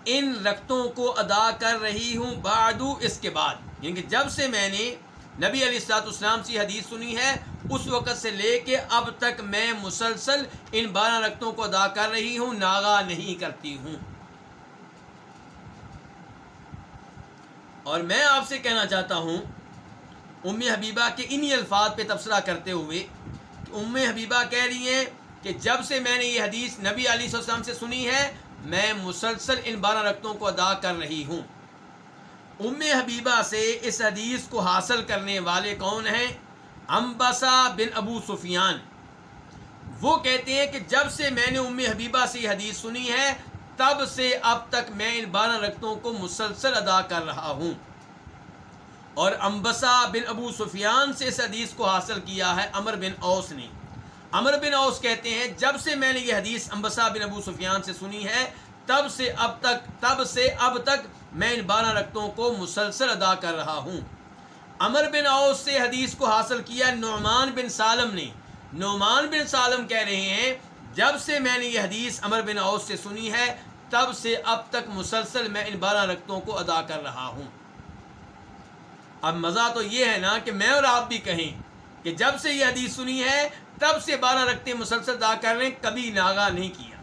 ان رکعتوں کو ادا کر رہی ہوں، بعد اس کے بعد، یعنی کہ جب سے میں نے نبی علیہ الصلوۃ والسلام سے حدیث سنی ہے اس وقت سے لے کے اب تک میں مسلسل ان 12 رکعتوں کو ادا کر رہی ہوں، ناغا نہیں کرتی ہوں. اور میں آپ سے کہنا چاہتا ہوں ام حبیبہ کے انہی الفاظ پہ تبصرہ کرتے ہوئے کہ ام حبیبہ کہہ رہی ہیں کہ جب سے میں نے یہ حدیث نبی علیہ السلام سے سنی ہے میں مسلسل ان 12 رکعتوں کو ادا کر رہی ہوں. ام حبیبہ سے اس حدیث کو حاصل کرنے والے کون ہیں؟ عنبسہ بن ابو سفیان. وہ کہتے ہیں کہ جب سے میں نے ام حبیبہ سے یہ حدیث سنی ہے تب سے اب تک میں ان 12 رکعتوں کو مسلسل ادا کر رہا ہوں. اور عنبسہ بن ابو سفیان سے اس حدیث کو حاصل کیا ہے عمر بن اوس نے. عمر بن اوس کہتے ہیں جب سے میں نے یہ حدیث عنبسہ بن ابو سفیان سے سنی ہے تب سے اب تک میں ان 12 رکعتوں کو مسلسل ادا کر رہا ہوں. عمر بن اوس سے حدیث کو حاصل کیا نعمان بن سالم نے. نعمان بن سالم کہہ رہے ہیں جب سے میں نے یہ حدیث عمر بن اوس سے سنی ہے تب سے اب تک مسلسل میں ان 12 رکعتوں کو ادا کر رہا ہوں. اب مزہ تو یہ ہے نا کہ میں اور آپ بھی کہیں کہ جب سے یہ حدیث سنی ہے تب سے 12 رکعتیں مسلسل ادا کر رہے ہیں، کبھی ناغا نہیں کیا.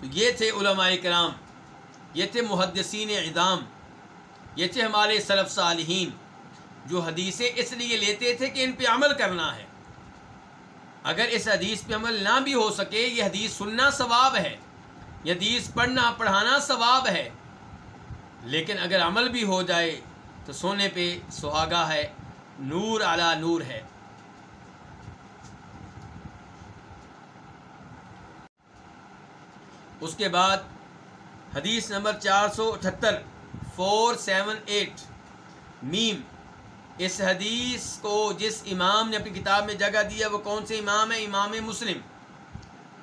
تو یہ تھے علماء کرام، یہ تھے محدثین عظام، یہ تھے ہمارے سلف صالحین جو حدیثیں اس لیے لیتے تھے کہ ان پہ عمل کرنا ہے. اگر اس حدیث پہ عمل نہ بھی ہو سکے، یہ حدیث سننا ثواب ہے، یہ حدیث پڑھنا پڑھانا ثواب ہے، لیکن اگر عمل بھی ہو جائے تو سونے پہ سہاگا ہے، نور علی نور ہے. اس کے بعد حدیث نمبر 478 478 میم. اس حدیث کو جس امام نے اپنی کتاب میں جگہ دیا وہ کون سے امام ہے؟ امام مسلم.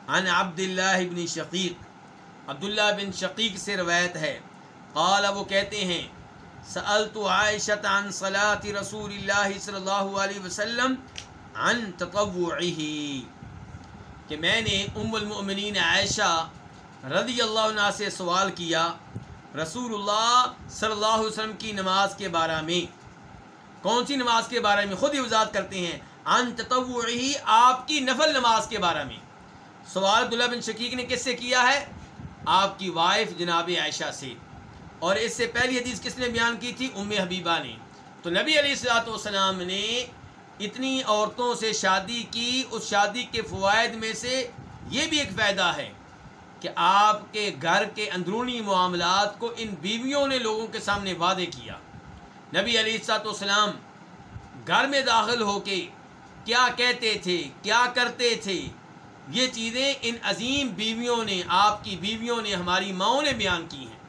عن عبداللہ بن شقیق، عبداللہ بن شقیق سے روایت ہے. قال، وہ کہتے ہیں سألت عائشة عن صلاة رسول اللہ صلی اللہ علیہ وسلم عن تطوعہ، کہ میں نے ام المؤمنین عائشہ رضی اللہ عنہ سے سوال کیا رسول اللہ صلی اللہ علیہ وسلم کی نماز کے بارے میں. کون سی نماز کے بارے میں؟ خود ہی وضاحت کرتے ہیں عن تطوعہ، آپ کی نفل نماز کے بارے میں. سوال عبداللہ بن شقیق نے کس سے کیا ہے؟ آپ کی وائف جناب عائشہ سے. اور اس سے پہلی حدیث کس نے بیان کی تھی؟ ام حبیبہ نے. تو نبی علیہ الصلوۃ والسلام نے اتنی عورتوں سے شادی کی، اس شادی کے فوائد میں سے یہ بھی ایک فائدہ ہے کہ آپ کے گھر کے اندرونی معاملات کو ان بیویوں نے لوگوں کے سامنے واضح کیا. نبی علیہ الصلوۃ والسلام گھر میں داخل ہو کے کیا کہتے تھے، کیا کرتے تھے، یہ چیزیں ان عظیم بیویوں نے، آپ کی بیویوں نے، ہماری ماؤں نے بیان کی ہیں.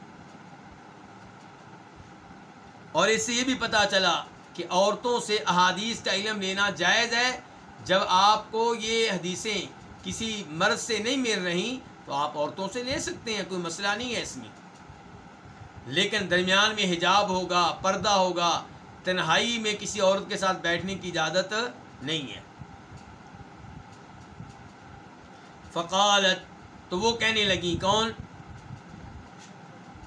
اور اس سے یہ بھی پتہ چلا کہ عورتوں سے احادیث کا علم لینا جائز ہے. جب آپ کو یہ حدیثیں کسی مرد سے نہیں مل رہی تو آپ عورتوں سے لے سکتے ہیں، کوئی مسئلہ نہیں ہے اس میں. لیکن درمیان میں حجاب ہوگا، پردہ ہوگا، تنہائی میں کسی عورت کے ساتھ بیٹھنے کی اجازت نہیں ہے. فقالت، تو وہ کہنے لگیں، کون؟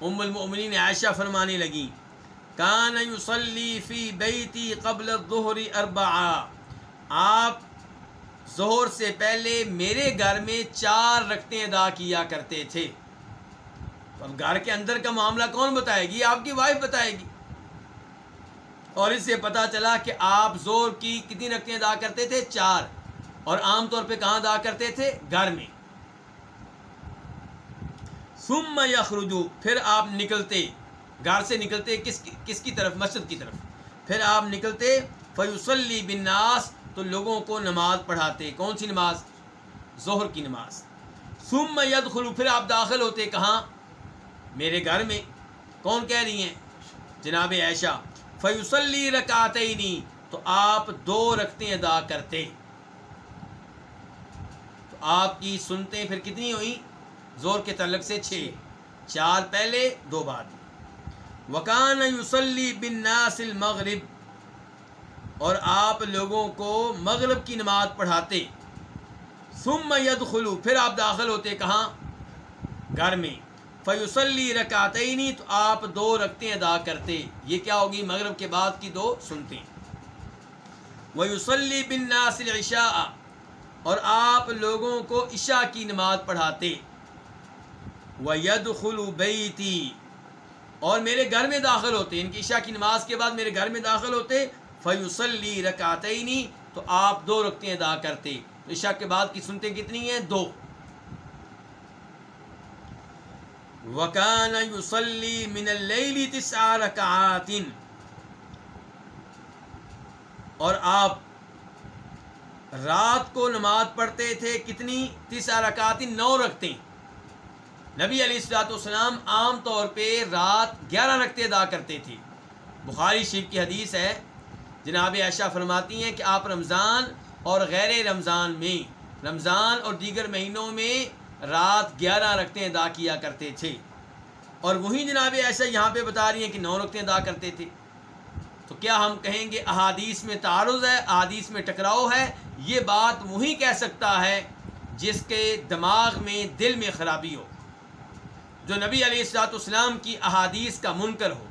ام المؤمنین عائشہ فرمانے لگیں کان یصلی فی بیتی قبل الظہر 4، آپ ظہر سے پہلے میرے گھر میں 4 رکعتیں ادا کیا کرتے تھے. اب گھر کے اندر کا معاملہ کون بتائے گی؟ آپ کی وائف بتائے گی. اور اس سے پتہ چلا کہ آپ ظہر کی کتنی رکعتیں ادا کرتے تھے؟ 4. اور عام طور پہ کہاں ادا کرتے تھے؟ گھر میں. ثم یخرج، پھر آپ نکلتے، گھر سے نکلتے کس کی طرف؟ مسجد کی طرف. پھر آپ نکلتے فیصلی بالناس، تو لوگوں کو نماز پڑھاتے. کون سی نماز؟ ظہر کی نماز. ثم یدخل، پھر آپ داخل ہوتے کہاں؟ میرے گھر میں. کون کہہ رہی ہیں؟ جناب عائشہ فیصلی رکعتین، تو آپ 2 رکعتیں ادا کرتے. تو آپ کی سنتیں پھر کتنی ہوئیں؟ زور کے تعلق سے 6، 4 پہلے 2 بعد. وکان یصلی بالناس المغرب، اور آپ لوگوں کو مغرب کی نماز پڑھاتے. ثم یدخلوا، پھر آپ داخل ہوتے کہاں؟ گھر میں. فیصلی رکعتین، تو آپ 2 رکعتیں ادا کرتے. یہ کیا ہوگی؟ مغرب کے بعد کی 2 سنتیں. ویصلی بالناس العشاء، اور آپ لوگوں کو عشاء کی نماز پڑھاتے. ویدخل بیتی، اور میرے گھر میں داخل ہوتے، ان کی عشاء کی نماز کے بعد میرے گھر میں داخل ہوتے. فیصلی رکعتین، تو آپ 2 رکعتیں ادا کرتے. تو عشاء کے بعد کی سنتیں کتنی ہیں؟ 2. وکان یصلی من اللیل 9 رکعات، اور آپ رات کو نماز پڑھتے تھے کتنی؟ 9 رکعات، 9 رکعتیں. نبی علیہ الصلوۃ والسلام عام طور پہ رات 11 رکعتیں ادا کرتے تھے. بخاری شریف کی حدیث ہے، جناب عائشہ فرماتی ہیں کہ آپ رمضان اور غیر رمضان میں، رمضان اور دیگر مہینوں میں رات 11 رکعتیں ادا کیا کرتے تھے. اور وہی جناب عائشہ یہاں پہ بتا رہی ہیں کہ 9 رکعتیں ادا کرتے تھے. تو کیا ہم کہیں گے احادیث میں تعارض ہے، احادیث میں ٹکراؤ ہے؟ یہ بات وہی کہہ سکتا ہے جس کے دماغ میں، دل میں خرابی ہو، جو نبی علیہ الصلوۃ والسلام کی احادیث کا منکر ہو.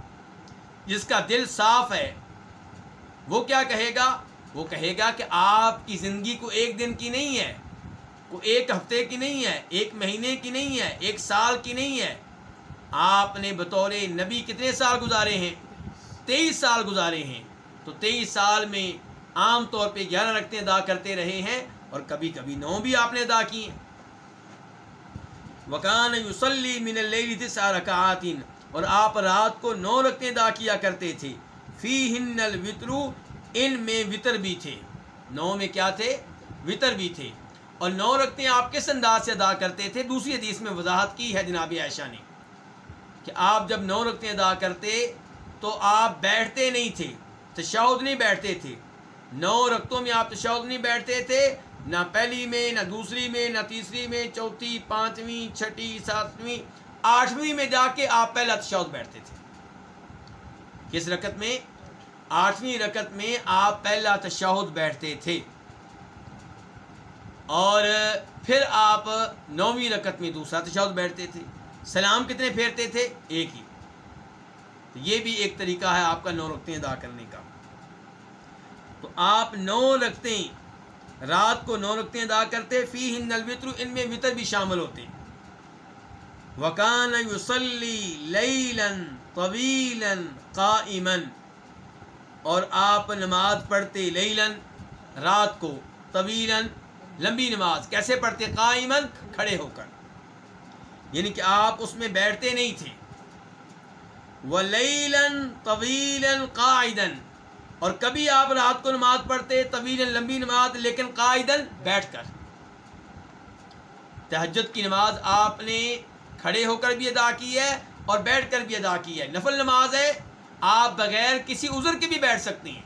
جس کا دل صاف ہے وہ کیا کہے گا؟ وہ کہے گا کہ آپ کی زندگی کو 1 دن کی نہیں ہے، کو 1 ہفتے کی نہیں ہے، 1 مہینے کی نہیں ہے، 1 سال کی نہیں ہے. آپ نے بطور نبی کتنے سال گزارے ہیں؟ 23 سال گزارے ہیں. تو 23 سال میں عام طور پہ 11 رکعتیں ادا کرتے رہے ہیں، اور کبھی کبھی 9 بھی آپ نے ادا کی ہیں. وکان یصلی من اللیل 9 رکعات، اور آپ رات کو 9 رکعتیں ادا کیا کرتے تھے. فیہن الوتر، ان میں وطر بھی تھے. 9 میں کیا تھے؟ وطر بھی تھے. اور 9 رکعتیں آپ کس انداز سے ادا کرتے تھے؟ دوسری حدیث میں وضاحت کی ہے جناب عائشہ نے کہ آپ جب 9 رکعتیں ادا کرتے تو آپ بیٹھتے نہیں تھے، تشہد نہیں بیٹھتے تھے. 9 رکعتوں میں آپ تشہد نہیں بیٹھتے تھے، نہ پہلی میں، نہ دوسری میں، نہ تیسری میں، چوتھی، 5ویں، 6ٹھی، 7ویں، 8ویں میں جا کے آپ پہلا تشہد بیٹھتے تھے. کس رکعت میں؟ 8ویں رکعت میں آپ پہلا تشہد بیٹھتے تھے، اور پھر آپ 9ویں رکعت میں دوسرا تشہد بیٹھتے تھے. سلام کتنے پھیرتے تھے؟ 1 ہی. یہ بھی ایک طریقہ ہے آپ کا 9 رکعتیں ادا کرنے کا. تو آپ 9 رکعتیں، رات کو 9 رکعتیں ادا کرتے. فیہن الوتر، ان میں وطر بھی شامل ہوتے. وکان یصلی لیلا طویلا قائما، اور آپ نماز پڑھتے لیلا، رات کو، طویلا، لمبی نماز. کیسے پڑھتے؟ قائما، کھڑے ہو کر، یعنی کہ آپ اس میں بیٹھتے نہیں تھے. وَلَيْلًا طَوِيلًا قَاعِدًا، اور کبھی آپ رات کو نماز پڑھتے طویلاً، لمبی نماز، لیکن قاعداً، بیٹھ کر. تہجد کی نماز آپ نے کھڑے ہو کر بھی ادا کی ہے اور بیٹھ کر بھی ادا کی ہے. نفل نماز ہے، آپ بغیر کسی عذر کے بھی بیٹھ سکتے ہیں.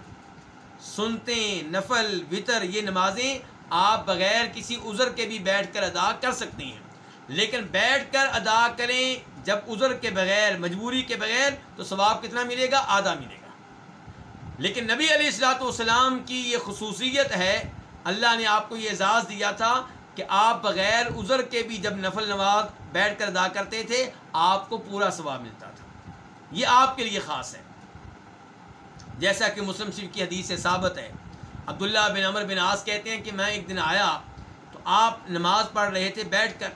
سنتیں، نفل، وطر، یہ نمازیں آپ بغیر کسی عذر کے بھی بیٹھ کر ادا کر سکتے ہیں. لیکن بیٹھ کر ادا کریں جب عذر کے بغیر، مجبوری کے بغیر، تو ثواب کتنا ملے گا؟ آدھا ملے گا. لیکن نبی علیہ الصلوۃ والسلام کی یہ خصوصیت ہے، اللہ نے آپ کو یہ اعزاز دیا تھا کہ آپ بغیر عذر کے بھی جب نفل نماز بیٹھ کر ادا کرتے تھے آپ کو پورا ثواب ملتا تھا. یہ آپ کے لیے خاص ہے. جیسا کہ مسلم شریف کی حدیث سے ثابت ہے، عبداللہ بن عمرو بن عاص کہتے ہیں کہ میں ایک دن آیا تو آپ نماز پڑھ رہے تھے بیٹھ کر.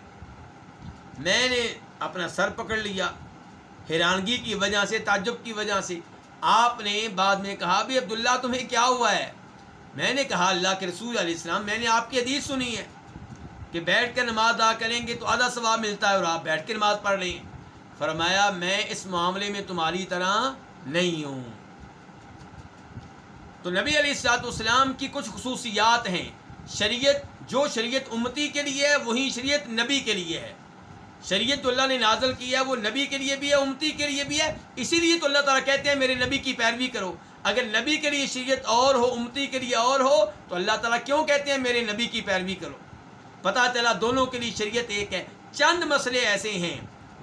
میں نے اپنا سر پکڑ لیا حیرانگی کی وجہ سے، تعجب کی وجہ سے. آپ نے بعد میں کہا بھی عبداللہ تمہیں کیا ہوا ہے؟ میں نے کہا اللہ کے رسول علیہ السلام میں نے آپ کی حدیث سنی ہے کہ بیٹھ کر نماز ادا کریں گے تو آدھا ثواب ملتا ہے، اور آپ بیٹھ کے نماز پڑھ رہے ہیں. فرمایا میں اس معاملے میں تمہاری طرح نہیں ہوں. تو نبی علیہ الصلوۃ والسلام کی کچھ خصوصیات ہیں. شریعت، جو شریعت امتی کے لیے ہے وہی شریعت نبی کے لیے ہے. شریعت تو اللہ نے نازل کی ہے وہ نبی کے لیے بھی ہے، امتی کے لیے بھی ہے، اسی لیے تو اللہ تعالیٰ کہتے ہیں میرے نبی کی پیروی کرو۔ اگر نبی کے لیے شریعت اور ہو، امتی کے لیے اور ہو، تو اللہ تعالیٰ کیوں کہتے ہیں میرے نبی کی پیروی کرو؟ پتہ چلا دونوں کے لیے شریعت ایک ہے۔ چند مسئلے ایسے ہیں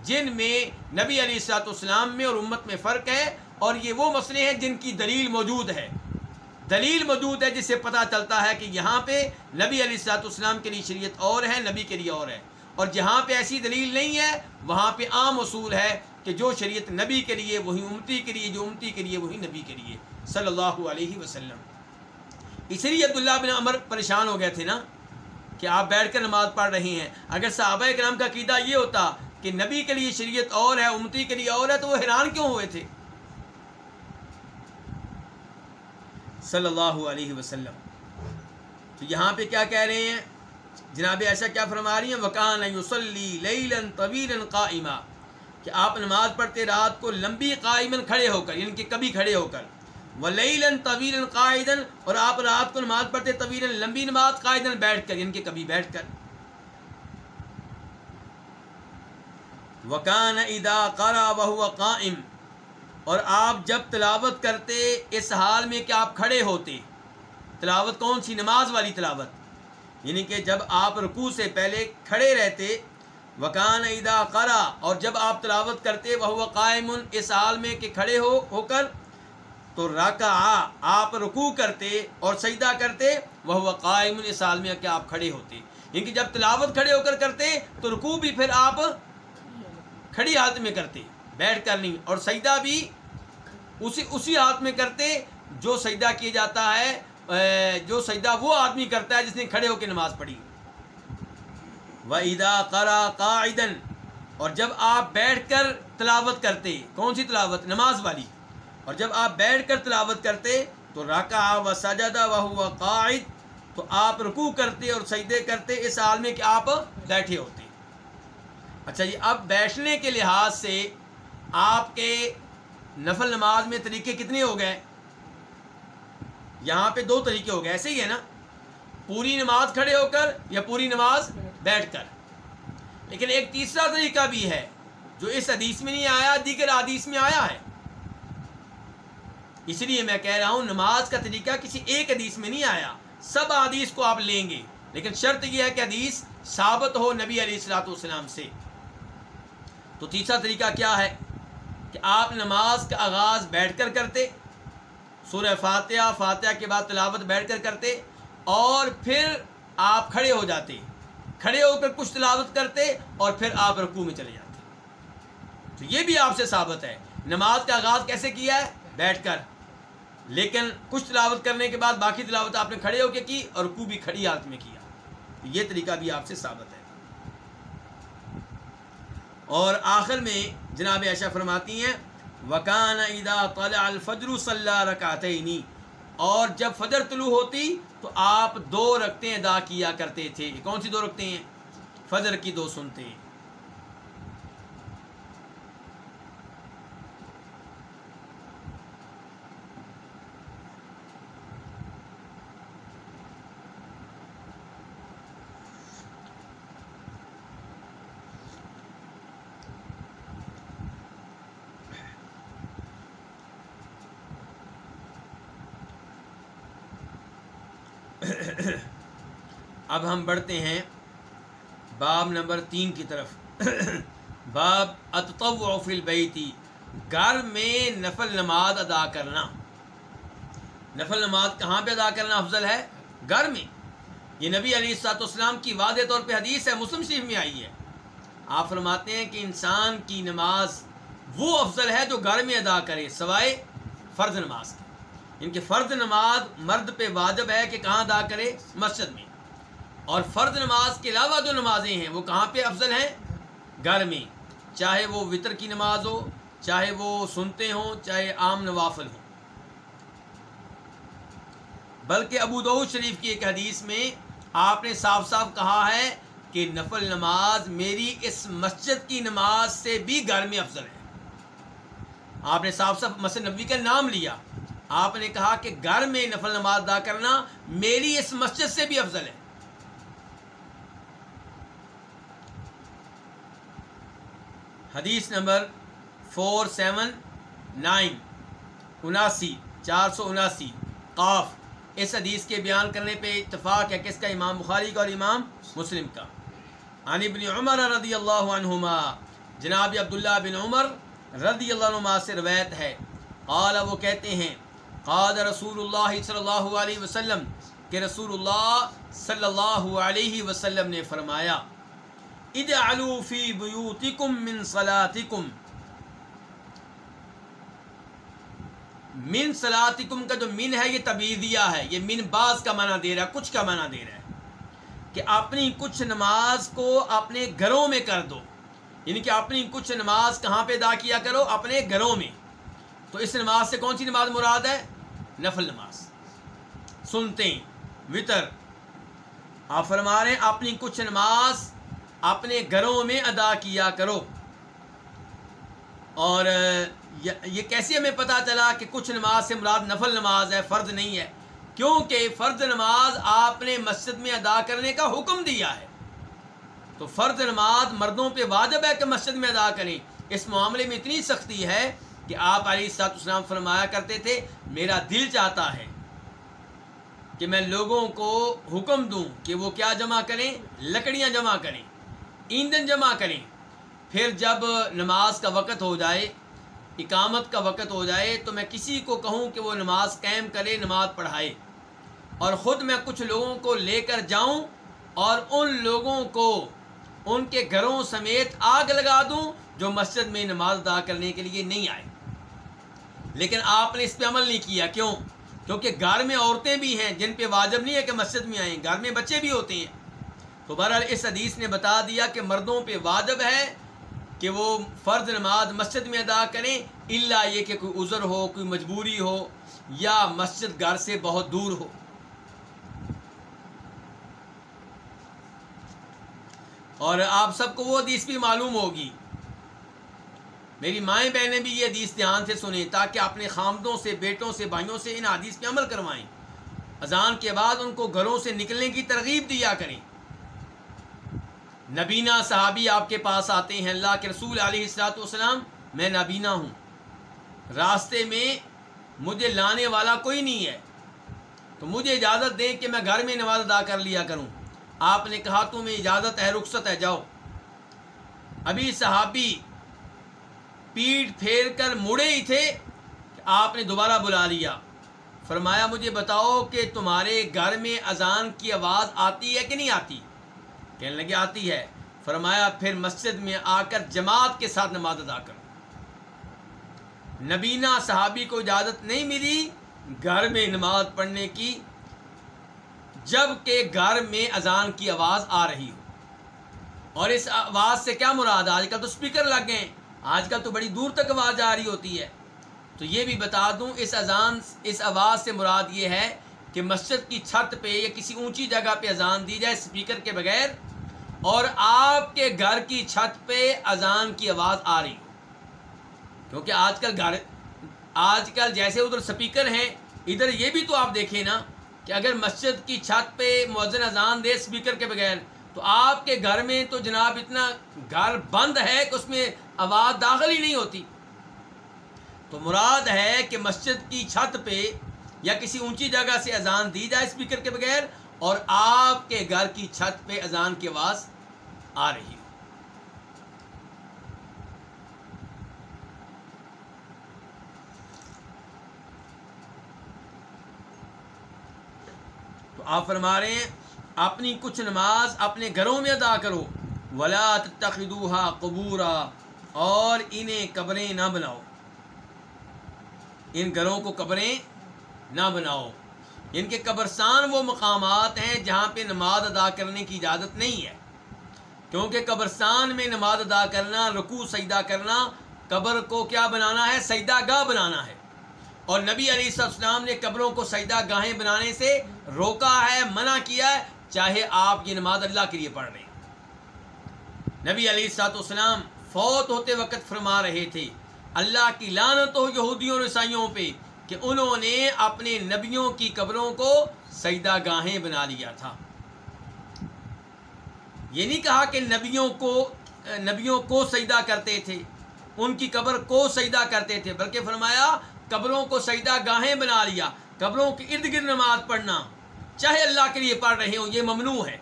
جن میں نبی علیہ الصلوۃ والسلام میں اور امت میں فرق ہے، اور یہ وہ مسئلے ہیں جن کی دلیل موجود ہے، دلیل موجود ہے جس سے پتہ چلتا ہے کہ یہاں پہ نبی علیہ الصلوۃ والسلام کے لیے شریعت اور ہے، نبی کے لیے اور ہے، اور جہاں پہ ایسی دلیل نہیں ہے وہاں پہ عام اصول ہے کہ جو شریعت نبی کے لیے وہی امتی کے لیے، جو امتی کے لیے وہی نبی کے لیے صلی اللہ علیہ وسلم۔ اسی لیے عبداللہ بن عمر پریشان ہو گئے تھے نا کہ آپ بیٹھ کر نماز پڑھ رہے ہیں۔ اگر صحابہ کرام کا عقیدہ یہ ہوتا کہ نبی کے لیے شریعت اور ہے، امتی کے لیے اور ہے، تو وہ حیران کیوں ہوئے تھے صلی اللہ علیہ وسلم۔ تو یہاں پہ کیا کہہ رہے ہیں جناب عائشہ کیا فرما رہی ہیں؟ وَكَانَ يُصَلِّي لَيْلًا طَوِيلًا قَائِمًا، کہ آپ نماز پڑھتے رات کو لمبی قائماً کھڑے ہو کر، یعنی کہ کبھی کھڑے ہو کر، وَلَيْلًا طَوِيلًا قَاعِدًا، اور آپ رات کو نماز پڑھتے طویلاً لمبی نماز، قائداً بیٹھ کر، یعنی کہ کبھی بیٹھ کر۔ وَكَانَ إِذَا قَرَأَ وَهُوَ قَائِمٌ، اور آپ جب تلاوت کرتے اس حال میں کہ آپ کھڑے ہوتے۔ تلاوت کون سی؟ نماز والی تلاوت، یعنی کہ جب آپ رکوع سے پہلے کھڑے رہتے۔ وَكَانَ إِذَا قَرَأَ، اور جب آپ تلاوت کرتے وَهُوَ قَائِمٌ، اس حال میں کہ کھڑے ہو کر، تو رکع، آپ رکوع کرتے اور سجدہ کرتے، وَهُوَ قَائِمٌ، اس حال میں کہ آپ کھڑے ہوتے۔ یعنی کہ جب تلاوت کھڑے ہو کر کرتے تو رکوع بھی پھر آپ کھڑی حالت میں کرتے، بیٹھ کر نہیں، اور سجدہ بھی اسی حالت میں کرتے جو سجدہ کیا جاتا ہے، جو سجدہ وہ آدمی کرتا ہے جس نے کھڑے ہو کے نماز پڑھی۔ وَإِذَا قَرَأَ قَاعِدًا، اور جب آپ بیٹھ کر تلاوت کرتے، کون سی تلاوت؟ نماز والی، اور جب آپ بیٹھ کر تلاوت کرتے تو رکع وسجد وهو قاعد، تو آپ رکوع کرتے اور سجدے کرتے اس حال میں کہ آپ بیٹھے ہوتے۔ اچھا جی، اب بیٹھنے کے لحاظ سے آپ کے نفل نماز میں طریقے کتنے ہو گئے؟ یہاں پہ دو طریقے ہو گئے، ایسے ہی ہے نا، پوری نماز کھڑے ہو کر یا پوری نماز بیٹھ کر۔ لیکن ایک تیسرا طریقہ بھی ہے جو اس حدیث میں نہیں آیا، دیگر حدیث میں آیا ہے۔ اس لیے میں کہہ رہا ہوں نماز کا طریقہ کسی ایک حدیث میں نہیں آیا، سب حدیث کو آپ لیں گے، لیکن شرط یہ ہے کہ حدیث ثابت ہو نبی علیہ الصلوۃ والسلام سے۔ تو تیسرا طریقہ کیا ہے کہ آپ نماز کا آغاز بیٹھ کر کرتے، سورہ فاتحہ، فاتحہ کے بعد تلاوت بیٹھ کر کرتے، اور پھر آپ کھڑے ہو جاتے، کھڑے ہو کر کچھ تلاوت کرتے، اور پھر آپ رکوع میں چلے جاتے۔ تو یہ بھی آپ سے ثابت ہے، نماز کا آغاز کیسے کیا ہے؟ بیٹھ کر، لیکن کچھ تلاوت کرنے کے بعد باقی تلاوت آپ نے کھڑے ہو کے کی، اور رکوع بھی کھڑی حالت میں کیا۔ یہ طریقہ بھی آپ سے ثابت ہے۔ اور آخر میں جناب عائشہ فرماتی ہیں وَكَانَ إِذَا طَلَعَ الْفَجْرُ صَلَّى رَكَعَتَيْنِ، اور جب فجر طلوع ہوتی تو آپ 2 رکعتیں ادا کیا کرتے تھے۔ کون سی 2 رکعتیں ہیں؟ فجر کی 2 سنتے ہیں۔ اب ہم بڑھتے ہیں باب نمبر 3 کی طرف۔ باب التطوع فی البیت، گھر میں نفل نماز ادا کرنا۔ نفل نماز کہاں پہ ادا کرنا افضل ہے؟ گھر میں۔ یہ نبی علیہ الصلوۃ والسلام کی واضح طور پہ حدیث ہے، مسلم شریف میں آئی ہے۔ آپ فرماتے ہیں کہ انسان کی نماز وہ افضل ہے جو گھر میں ادا کرے سوائے فرض نماز کے۔ ان کی فرض نماز مرد پہ واجب ہے کہ کہاں ادا کرے؟ مسجد میں۔ اور فرض نماز کے علاوہ جو نمازیں ہیں وہ کہاں پہ افضل ہیں؟ گھر میں، چاہے وہ وتر کی نماز ہو، چاہے وہ سنتے ہوں، چاہے عام نوافل ہوں۔ بلکہ ابو داؤد شریف کی ایک حدیث میں آپ نے صاف صاف کہا ہے کہ نفل نماز میری اس مسجد کی نماز سے بھی گھر میں افضل ہے۔ آپ نے صاف صاف مسجد نبوی کا نام لیا، آپ نے کہا کہ گھر میں نفل نماز ادا کرنا میری اس مسجد سے بھی افضل ہے۔ حدیث نمبر 479 479 قاف. اس حدیث کے بیان کرنے پہ اتفاق ہے کس کا؟ امام بخاری کا اور امام مسلم کا. عن ابن عمر رضی اللہ عنہما، جناب عبداللہ بن عمر رضی اللہ عنہما سے روایت ہے، قال وہ کہتے ہیں قال رسول اللہ صلی اللہ علیہ وسلم کہ رسول اللہ صلی اللہ علیہ وسلم نے فرمایا اجعلوا فی بیوتکم من صلاتکم. من صلاتکم کا جو من ہے یہ تبعیضیہ ہے، یہ من بعض کا معنی دے رہا ہے، کچھ کا معنی دے رہا ہے کہ اپنی کچھ نماز کو اپنے گھروں میں کر دو، یعنی کہ اپنی کچھ نماز کہاں پہ ادا کیا کرو؟ اپنے گھروں میں. تو اس نماز سے کون سی نماز مراد ہے؟ نفل نماز، سنتیں، وتر. آپ فرما رہے ہیں اپنی کچھ نماز اپنے گھروں میں ادا کیا کرو. اور یہ کیسے ہمیں پتہ چلا کہ کچھ نماز سے مراد نفل نماز ہے، فرض نہیں ہے؟ کیونکہ فرض نماز آپ نے مسجد میں ادا کرنے کا حکم دیا ہے. تو فرض نماز مردوں پہ واجب ہے کہ مسجد میں ادا کریں. اس معاملے میں اتنی سختی ہے کہ آپ علیہ الصلوۃ والسلام فرمایا کرتے تھے میرا دل چاہتا ہے کہ میں لوگوں کو حکم دوں کہ وہ کیا جمع کریں؟ لکڑیاں جمع کریں، ایندھن جمع کریں. پھر جب نماز کا وقت ہو جائے، اقامت کا وقت ہو جائے، تو میں کسی کو کہوں کہ وہ نماز قائم کرے، نماز پڑھائے، اور خود میں کچھ لوگوں کو لے کر جاؤں اور ان لوگوں کو ان کے گھروں سمیت آگ لگا دوں جو مسجد میں نماز ادا کرنے کے لیے نہیں آئے. لیکن آپ نے اس پہ عمل نہیں کیا. کیوں؟ کیونکہ گھر میں عورتیں بھی ہیں جن پہ واجب نہیں ہے کہ مسجد میں آئیں، گھر میں بچے بھی ہوتے ہیں. تو بہرحال اس حدیث نے بتا دیا کہ مردوں پہ واجب ہے کہ وہ فرض نماز مسجد میں ادا کریں، الا یہ کہ کوئی عذر ہو، کوئی مجبوری ہو، یا مسجد گھر سے بہت دور ہو. اور آپ سب کو وہ حدیث بھی معلوم ہوگی، میری مائیں بہنیں بھی یہ حدیث دھیان سے سنیں تاکہ اپنے خامدوں سے، بیٹوں سے، بھائیوں سے ان حدیث پہ عمل کروائیں. اذان کے بعد ان کو گھروں سے نکلنے کی ترغیب دیا کریں. نبینا صحابی آپ کے پاس آتے ہیں، اللہ کے رسول علیہ الصلوۃ والسلام میں نبینا ہوں، راستے میں مجھے لانے والا کوئی نہیں ہے، تو مجھے اجازت دیں کہ میں گھر میں نماز ادا کر لیا کروں. آپ نے کہا تمہیں اجازت ہے، رخصت ہے، جاؤ. ابھی صحابی پیٹھ پھیر کر مڑے ہی تھے کہ آپ نے دوبارہ بلا لیا. فرمایا مجھے بتاؤ کہ تمہارے گھر میں اذان کی آواز آتی ہے کہ نہیں آتی؟ کہنے لگے آتی ہے. فرمایا پھر مسجد میں آ کر جماعت کے ساتھ نماز ادا کرو. نبینا صحابی کو اجازت نہیں ملی گھر میں نماز پڑھنے کی جب کہ گھر میں اذان کی آواز آ رہی ہو. اور اس آواز سے کیا مراد؟ آج کل تو اسپیکر لگ گئے ہیں، آج کل تو بڑی دور تک آواز آ رہی ہوتی ہے. تو یہ بھی بتا دوں اس آواز سے مراد یہ ہے کہ مسجد کی چھت پہ یا کسی اونچی جگہ پہ اذان دی جائے اسپیکر کے بغیر، اور آپ کے گھر کی چھت پہ اذان کی آواز آ رہی ہو. کیونکہ آج کل جیسے ادھر اسپیکر ہیں، ادھر یہ بھی تو آپ دیکھیں نا کہ اگر مسجد کی چھت پہ مؤذن اذان دے اسپیکر کے بغیر، تو آپ کے گھر میں تو جناب اتنا گھر بند ہے کہ اس میں آواز داخل ہی نہیں ہوتی. تو مراد ہے کہ مسجد کی چھت پہ یا کسی اونچی جگہ سے اذان دی جائے اسپیکر کے بغیر، اور آپ کے گھر کی چھت پہ اذان کی آواز آ رہی ہو. تو آپ فرما رہے ہیں اپنی کچھ نماز اپنے گھروں میں ادا کرو. ولا تتخذوها قبورا، اور انہیں قبریں نہ بناؤ، ان گھروں کو قبریں نہ بناؤ. ان کے قبرستان وہ مقامات ہیں جہاں پہ نماز ادا کرنے کی اجازت نہیں ہے، کیونکہ قبرستان میں نماز ادا کرنا، رکوع سجدہ کرنا، قبر کو کیا بنانا ہے؟ سجدہ گاہ بنانا ہے. اور نبی علیہ السلام نے قبروں کو سجدہ گاہیں بنانے سے روکا ہے، منع کیا ہے، چاہے آپ یہ نماز اللہ کے لیے پڑھ رہے ہیں. نبی علیہ السلام فوت ہوتے وقت فرما رہے تھے اللہ کی لعنت ہو یہودیوں اور عیسائیوں پہ کہ انہوں نے اپنے نبیوں کی قبروں کو سجدہ گاہیں بنا لیا تھا. یہ نہیں کہا کہ نبیوں کو نبیوں کو سجدہ کرتے تھے، ان کی قبر کو سجدہ کرتے تھے، بلکہ فرمایا قبروں کو سجدہ گاہیں بنا لیا۔ قبروں کے ارد گرد نماز پڑھنا چاہے اللہ کے لیے پڑھ رہے ہوں یہ ممنوع ہے۔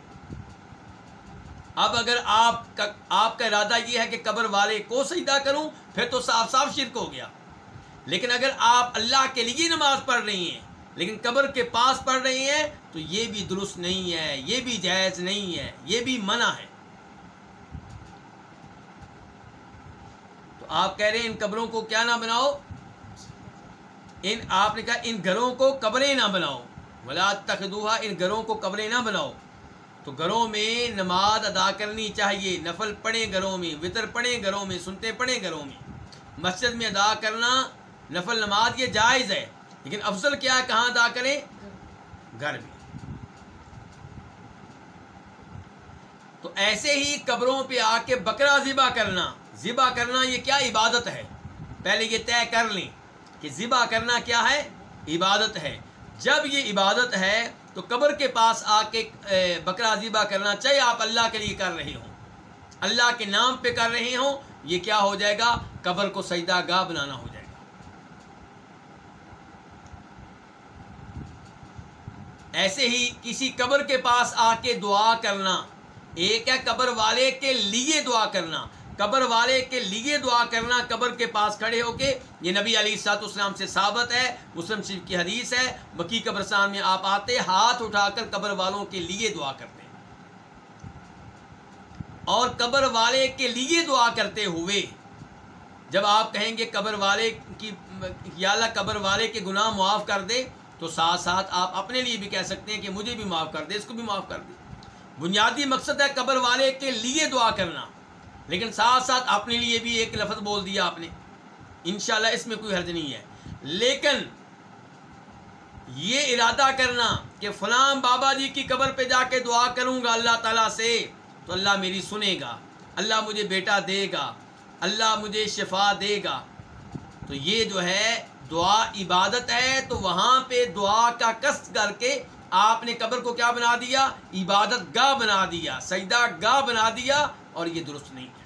اب اگر آپ کا ارادہ یہ ہے کہ قبر والے کو سجدہ کروں پھر تو صاف صاف شرک ہو گیا، لیکن اگر آپ اللہ کے لیے نماز پڑھ رہی ہیں لیکن قبر کے پاس پڑھ رہی ہیں تو یہ بھی درست نہیں ہے، یہ بھی جائز نہیں ہے، یہ بھی منع ہے۔ تو آپ کہہ رہے ہیں ان قبروں کو کیا نہ بناؤ، آپ نے کہا ان گھروں کو قبریں نہ بناؤ، ولا تتخذوها، ان گھروں کو قبریں نہ بناؤ۔ تو گھروں میں نماز ادا کرنی چاہیے، نفل پڑھیں گھروں میں، وطر پڑھیں گھروں میں، سنتے پڑھیں گھروں میں۔ مسجد میں ادا کرنا نفل نماز یہ جائز ہے، لیکن افضل کیا ہے کہاں ادا کریں؟ گھر میں۔ تو ایسے ہی قبروں پہ آ کے بکرا ذبح کرنا یہ کیا عبادت ہے؟ پہلے یہ طے کر لیں کہ ذبح کرنا کیا ہے؟ عبادت ہے۔ جب یہ عبادت ہے تو قبر کے پاس آ کے بکرا ذبح کرنا چاہے آپ اللہ کے لیے کر رہے ہوں، اللہ کے نام پہ کر رہے ہوں، یہ کیا ہو جائے گا؟ قبر کو سجدہ گاہ بنانا ہو جائے گا۔ ایسے ہی کسی قبر کے پاس آ کے دعا کرنا، ایک ہے قبر والے کے لیے دعا کرنا، قبر والے کے لیے دعا کرنا، قبر کے پاس کھڑے ہو کے، یہ نبی علیہ الصلوۃ والسلام سے ثابت ہے، مسلم شریف کی حدیث ہے، بقیع قبرستان میں آپ آتے ہاتھ اٹھا کر قبر والوں کے لیے دعا کرتے ہیں، اور قبر والے کے لیے دعا کرتے ہوئے جب آپ کہیں گے قبر والے کی یا اللہ قبر والے کے گناہ معاف کر دے، تو ساتھ ساتھ آپ اپنے لیے بھی کہہ سکتے ہیں کہ مجھے بھی معاف کر دے، اس کو بھی معاف کر دے۔ بنیادی مقصد ہے قبر والے کے لیے دعا کرنا، لیکن ساتھ ساتھ اپنے لیے بھی ایک لفظ بول دیا آپ نے، انشاءاللہ اس میں کوئی حرج نہیں ہے۔ لیکن یہ ارادہ کرنا کہ فلاں بابا جی کی قبر پہ جا کے دعا کروں گا اللہ تعالیٰ سے تو اللہ میری سنے گا، اللہ مجھے بیٹا دے گا، اللہ مجھے شفا دے گا، تو یہ جو ہے دعا عبادت ہے۔ تو وہاں پہ دعا کا قصد کر کے آپ نے قبر کو کیا بنا دیا؟ عبادت گاہ بنا دیا، سجدہ گاہ بنا دیا، اور یہ درست نہیں ہے،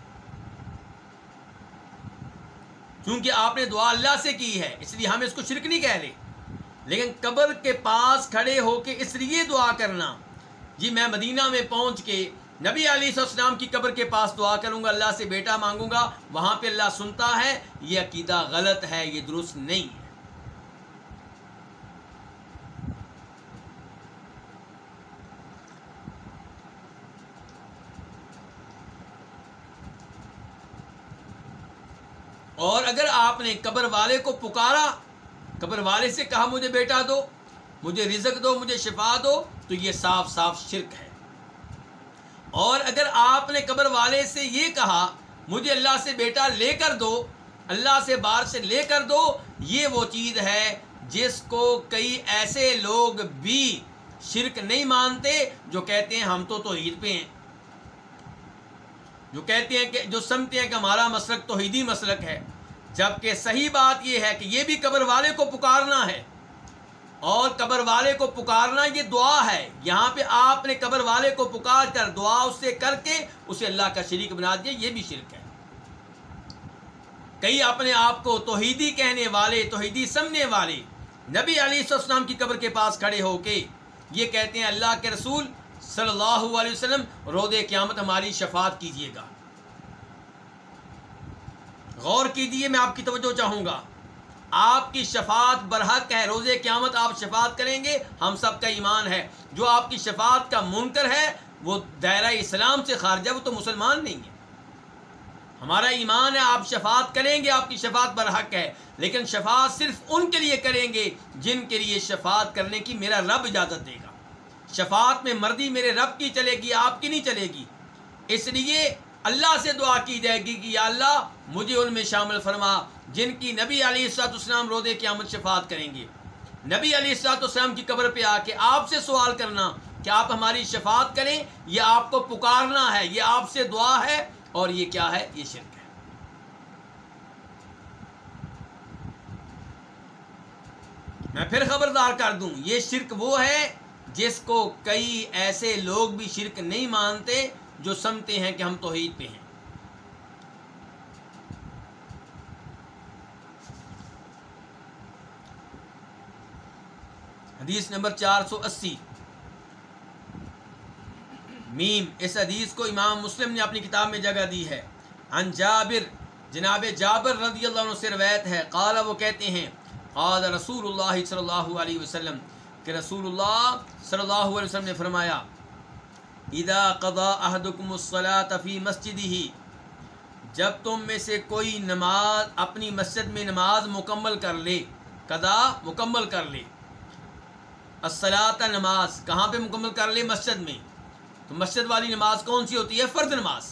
کیونکہ آپ نے دعا اللہ سے کی ہے، اس لیے ہم اس کو شرک نہیں کہہ رہے۔ لیکن قبر کے پاس کھڑے ہو کے اس لیے دعا کرنا، جی میں مدینہ میں پہنچ کے نبی علیہ السلام کی قبر کے پاس دعا کروں گا، اللہ سے بیٹا مانگوں گا، وہاں پہ اللہ سنتا ہے، یہ عقیدہ غلط ہے، یہ درست نہیں ہے۔ اور اگر آپ نے قبر والے کو پکارا، قبر والے سے کہا مجھے بیٹا دو، مجھے رزق دو، مجھے شفا دو، تو یہ صاف صاف شرک ہے۔ اور اگر آپ نے قبر والے سے یہ کہا مجھے اللہ سے بیٹا لے کر دو، اللہ سے بار سے لے کر دو، یہ وہ چیز ہے جس کو کئی ایسے لوگ بھی شرک نہیں مانتے جو کہتے ہیں ہم تو توحید پہ ہیں، جو کہتے ہیں کہ جو سمجھتے ہیں کہ ہمارا مسلک توحیدی مسلک ہے، جبکہ صحیح بات یہ ہے کہ یہ بھی قبر والے کو پکارنا ہے، اور قبر والے کو پکارنا یہ دعا ہے۔ یہاں پہ آپ نے قبر والے کو پکار کر دعا اس سے کر کے اسے اللہ کا شریک بنا دیا، یہ بھی شرک ہے۔ کئی اپنے آپ کو توحیدی کہنے والے، توحیدی سمجھنے والے، نبی علیہ السلام کی قبر کے پاس کھڑے ہو کے یہ کہتے ہیں اللہ کے رسول صلی اللہ علیہ وسلم روز قیامت ہماری شفاعت کیجیے گا۔ غور کیجیے، میں آپ کی توجہ چاہوں گا، آپ کی شفاعت برحق ہے، روز قیامت آپ شفاعت کریں گے، ہم سب کا ایمان ہے۔ جو آپ کی شفاعت کا منکر ہے وہ دائرہ اسلام سے خارج ہے، وہ تو مسلمان نہیں ہے۔ ہمارا ایمان ہے آپ شفاعت کریں گے، آپ کی شفاعت برحق ہے، لیکن شفاعت صرف ان کے لیے کریں گے جن کے لیے شفاعت کرنے کی میرا رب اجازت دے گا۔ شفاعت میں مردی میرے رب کی چلے گی، آپ کی نہیں چلے گی۔ اس لیے اللہ سے دعا کی جائے گی کہ یا اللہ مجھے ان میں شامل فرما جن کی نبی علیہ السلام روز قیامت شفاعت کریں گے۔ نبی علیہ السلام کی قبر پہ آ کے آپ سے سوال کرنا کہ آپ ہماری شفاعت کریں، یہ آپ کو پکارنا ہے، یہ آپ سے دعا ہے، اور یہ کیا ہے؟ یہ شرک ہے۔ میں پھر خبردار کر دوں، یہ شرک وہ ہے جس کو کئی ایسے لوگ بھی شرک نہیں مانتے جو سمجھتے ہیں کہ ہم توحید پہ ہیں۔ حدیث نمبر 480 میم، اس حدیث کو امام مسلم نے اپنی کتاب میں جگہ دی ہے۔ عن جابر، جناب جابر رضی اللہ عنہ سے روایت ہے، قال، وہ کہتے ہیں، قال رسول اللہ صلی اللہ علیہ وسلم، کہ رسول اللہ صلی اللہ علیہ وسلم نے فرمایا، اذا قضى احدكم الصلاة في مسجدہ، جب تم میں سے کوئی نماز اپنی مسجد میں نماز مکمل کر لے، قضا مکمل کر لے، الصلاۃ نماز کہاں پہ مکمل کر لے؟ مسجد میں۔ تو مسجد والی نماز کون سی ہوتی ہے؟ فرض نماز۔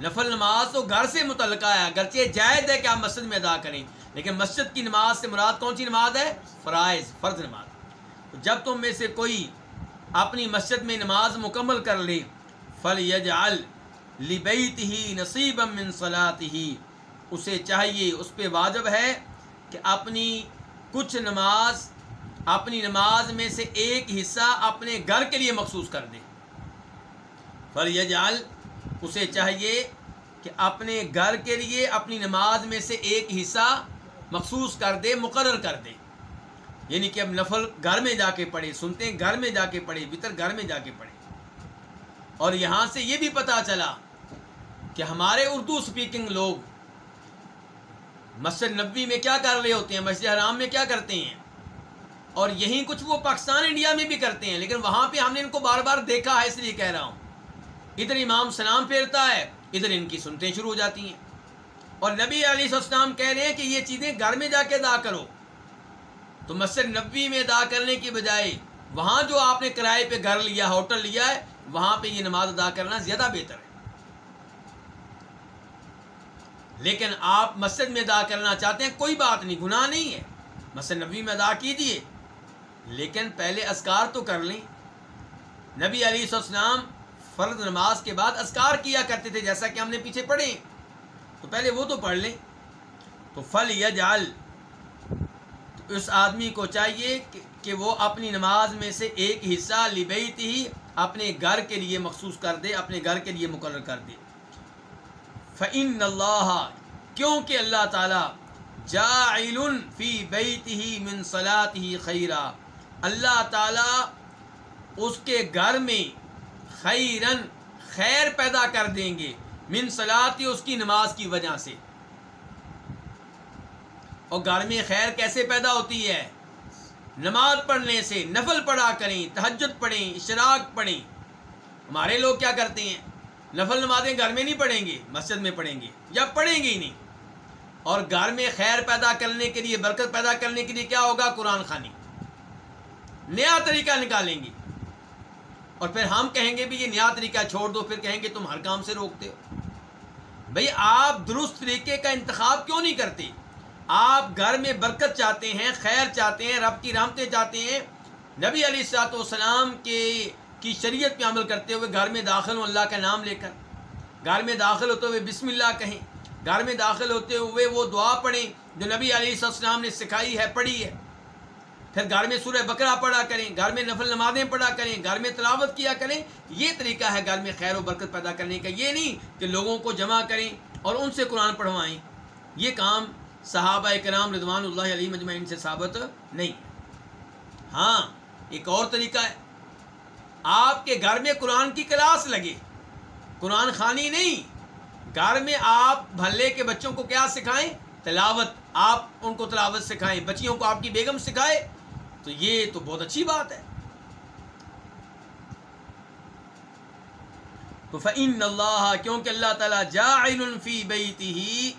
نفل نماز تو گھر سے متعلقہ ہے، اگرچہ جائز ہے کہ آپ مسجد میں ادا کریں، لیکن مسجد کی نماز سے مراد کون سی نماز ہے؟ فرائض، فرض نماز۔ تو جب تم میں سے کوئی اپنی مسجد میں نماز مکمل کر لے، فَلْيَجْعَلْ لِبَيْتِهِ نَصِيبًا مِّن صَلَاتِهِ، اسے چاہیے، اس پہ واجب ہے کہ اپنی کچھ نماز، اپنی نماز میں سے ایک حصہ اپنے گھر کے لیے مخصوص کر دے۔ فَلْيَجْعَلْ، اسے چاہیے کہ اپنے گھر کے لیے اپنی نماز میں سے ایک حصہ مخصوص کر دے، مقرر کر دے، یعنی کہ اب نفل گھر میں جا کے پڑھے، سنتے ہیں گھر میں جا کے پڑھے، وتر گھر میں جا کے پڑھے۔ اور یہاں سے یہ بھی پتہ چلا کہ ہمارے اردو سپیکنگ لوگ مسجد نبوی میں کیا کر رہے ہوتے ہیں، مسجد حرام میں کیا کرتے ہیں، اور یہیں کچھ وہ پاکستان انڈیا میں بھی کرتے ہیں، لیکن وہاں پہ ہم نے ان کو بار بار دیکھا ہے، اس لیے کہہ رہا ہوں۔ ادھر امام سلام پھیرتا ہے، ادھر ان کی سنتیں شروع ہو جاتی ہیں، اور نبی علیہ السلام کہہ رہے ہیں کہ یہ چیزیں گھر میں جا کے ادا کرو۔ تو مسجد نبوی میں ادا کرنے کی بجائے وہاں جو آپ نے کرائے پہ گھر لیا، ہوٹل لیا ہے، وہاں پہ یہ نماز ادا کرنا زیادہ بہتر ہے۔ لیکن آپ مسجد میں ادا کرنا چاہتے ہیں، کوئی بات نہیں، گناہ نہیں ہے، مسجد نبوی میں ادا کیجئے، لیکن پہلے اذکار تو کر لیں۔ نبی علیہ السلام فرض نماز کے بعد اذکار کیا کرتے تھے، جیسا کہ ہم نے پیچھے پڑھے، تو پہلے وہ تو پڑھ لیں۔ تو فَلْيَجْعَلْ، تو اس آدمی کو چاہیے کہ وہ اپنی نماز میں سے ایک حصہ لِبَيْتِهِ، اپنے گھر کے لیے مخصوص کر دے، اپنے گھر کے لیے مقرر کر دے۔ فَإِنَّ اللَّهَ، کیونکہ اللہ تعالیٰ، جَاعِلٌ فِي بَيْتِهِ مِن صَلَاتِهِ خَيْرًا، اللہ تعالیٰ اس کے گھر میں خیرن، خیر پیدا کر دیں گے، من صلاتی، اس کی نماز کی وجہ سے۔ اور گھر میں خیر کیسے پیدا ہوتی ہے؟ نماز پڑھنے سے۔ نفل پڑھا کریں، تہجد پڑھیں، اشراق پڑھیں۔ ہمارے لوگ کیا کرتے ہیں؟ نفل نمازیں گھر میں نہیں پڑھیں گے، مسجد میں پڑھیں گے، یا پڑھیں گے ہی نہیں۔ اور گھر میں خیر پیدا کرنے کے لیے، برکت پیدا کرنے کے لیے کیا ہوگا؟ قرآن خوانی، نیا طریقہ نکالیں گے، اور پھر ہم کہیں گے بھی یہ نیا طریقہ چھوڑ دو، پھر کہیں گے تم ہر کام سے روکتے ہو۔ بھئی آپ درست طریقے کا انتخاب کیوں نہیں کرتے؟ آپ گھر میں برکت چاہتے ہیں، خیر چاہتے ہیں، رب کی رحمتیں چاہتے ہیں، نبی علیہ الصلوۃ والسلام کی شریعت پہ عمل کرتے ہوئے گھر میں داخل ہوں اللہ کا نام لے کر، گھر میں داخل ہوتے ہوئے بسم اللہ کہیں، گھر میں داخل ہوتے ہوئے وہ دعا پڑھیں جو نبی علیہ السلام نے سکھائی ہے، پڑھی ہے، پھر گھر میں سورہ بقرہ پڑھا کریں، گھر میں نفل نمازیں پڑھا کریں، گھر میں تلاوت کیا کریں۔ یہ طریقہ ہے گھر میں خیر و برکت پیدا کرنے کا، یہ نہیں کہ لوگوں کو جمع کریں اور ان سے قرآن پڑھوائیں۔ یہ کام صحابہ کرام رضوان اللہ علیہم اجمعین سے ثابت نہیں۔ ہاں، ایک اور طریقہ ہے، آپ کے گھر میں قرآن کی کلاس لگے، قرآن خوانی نہیں، گھر میں آپ بھلے کے بچوں کو کیا سکھائیں؟ تلاوت، آپ ان کو تلاوت سکھائیں، بچیوں کو آپ کی بیگم سکھائے، تو یہ تو بہت اچھی بات ہے۔ تو فَإِنَّ اللَّهَ، کیونکہ اللہ تعالیٰ، جَاعِلٌ فِي بَيْتِهِ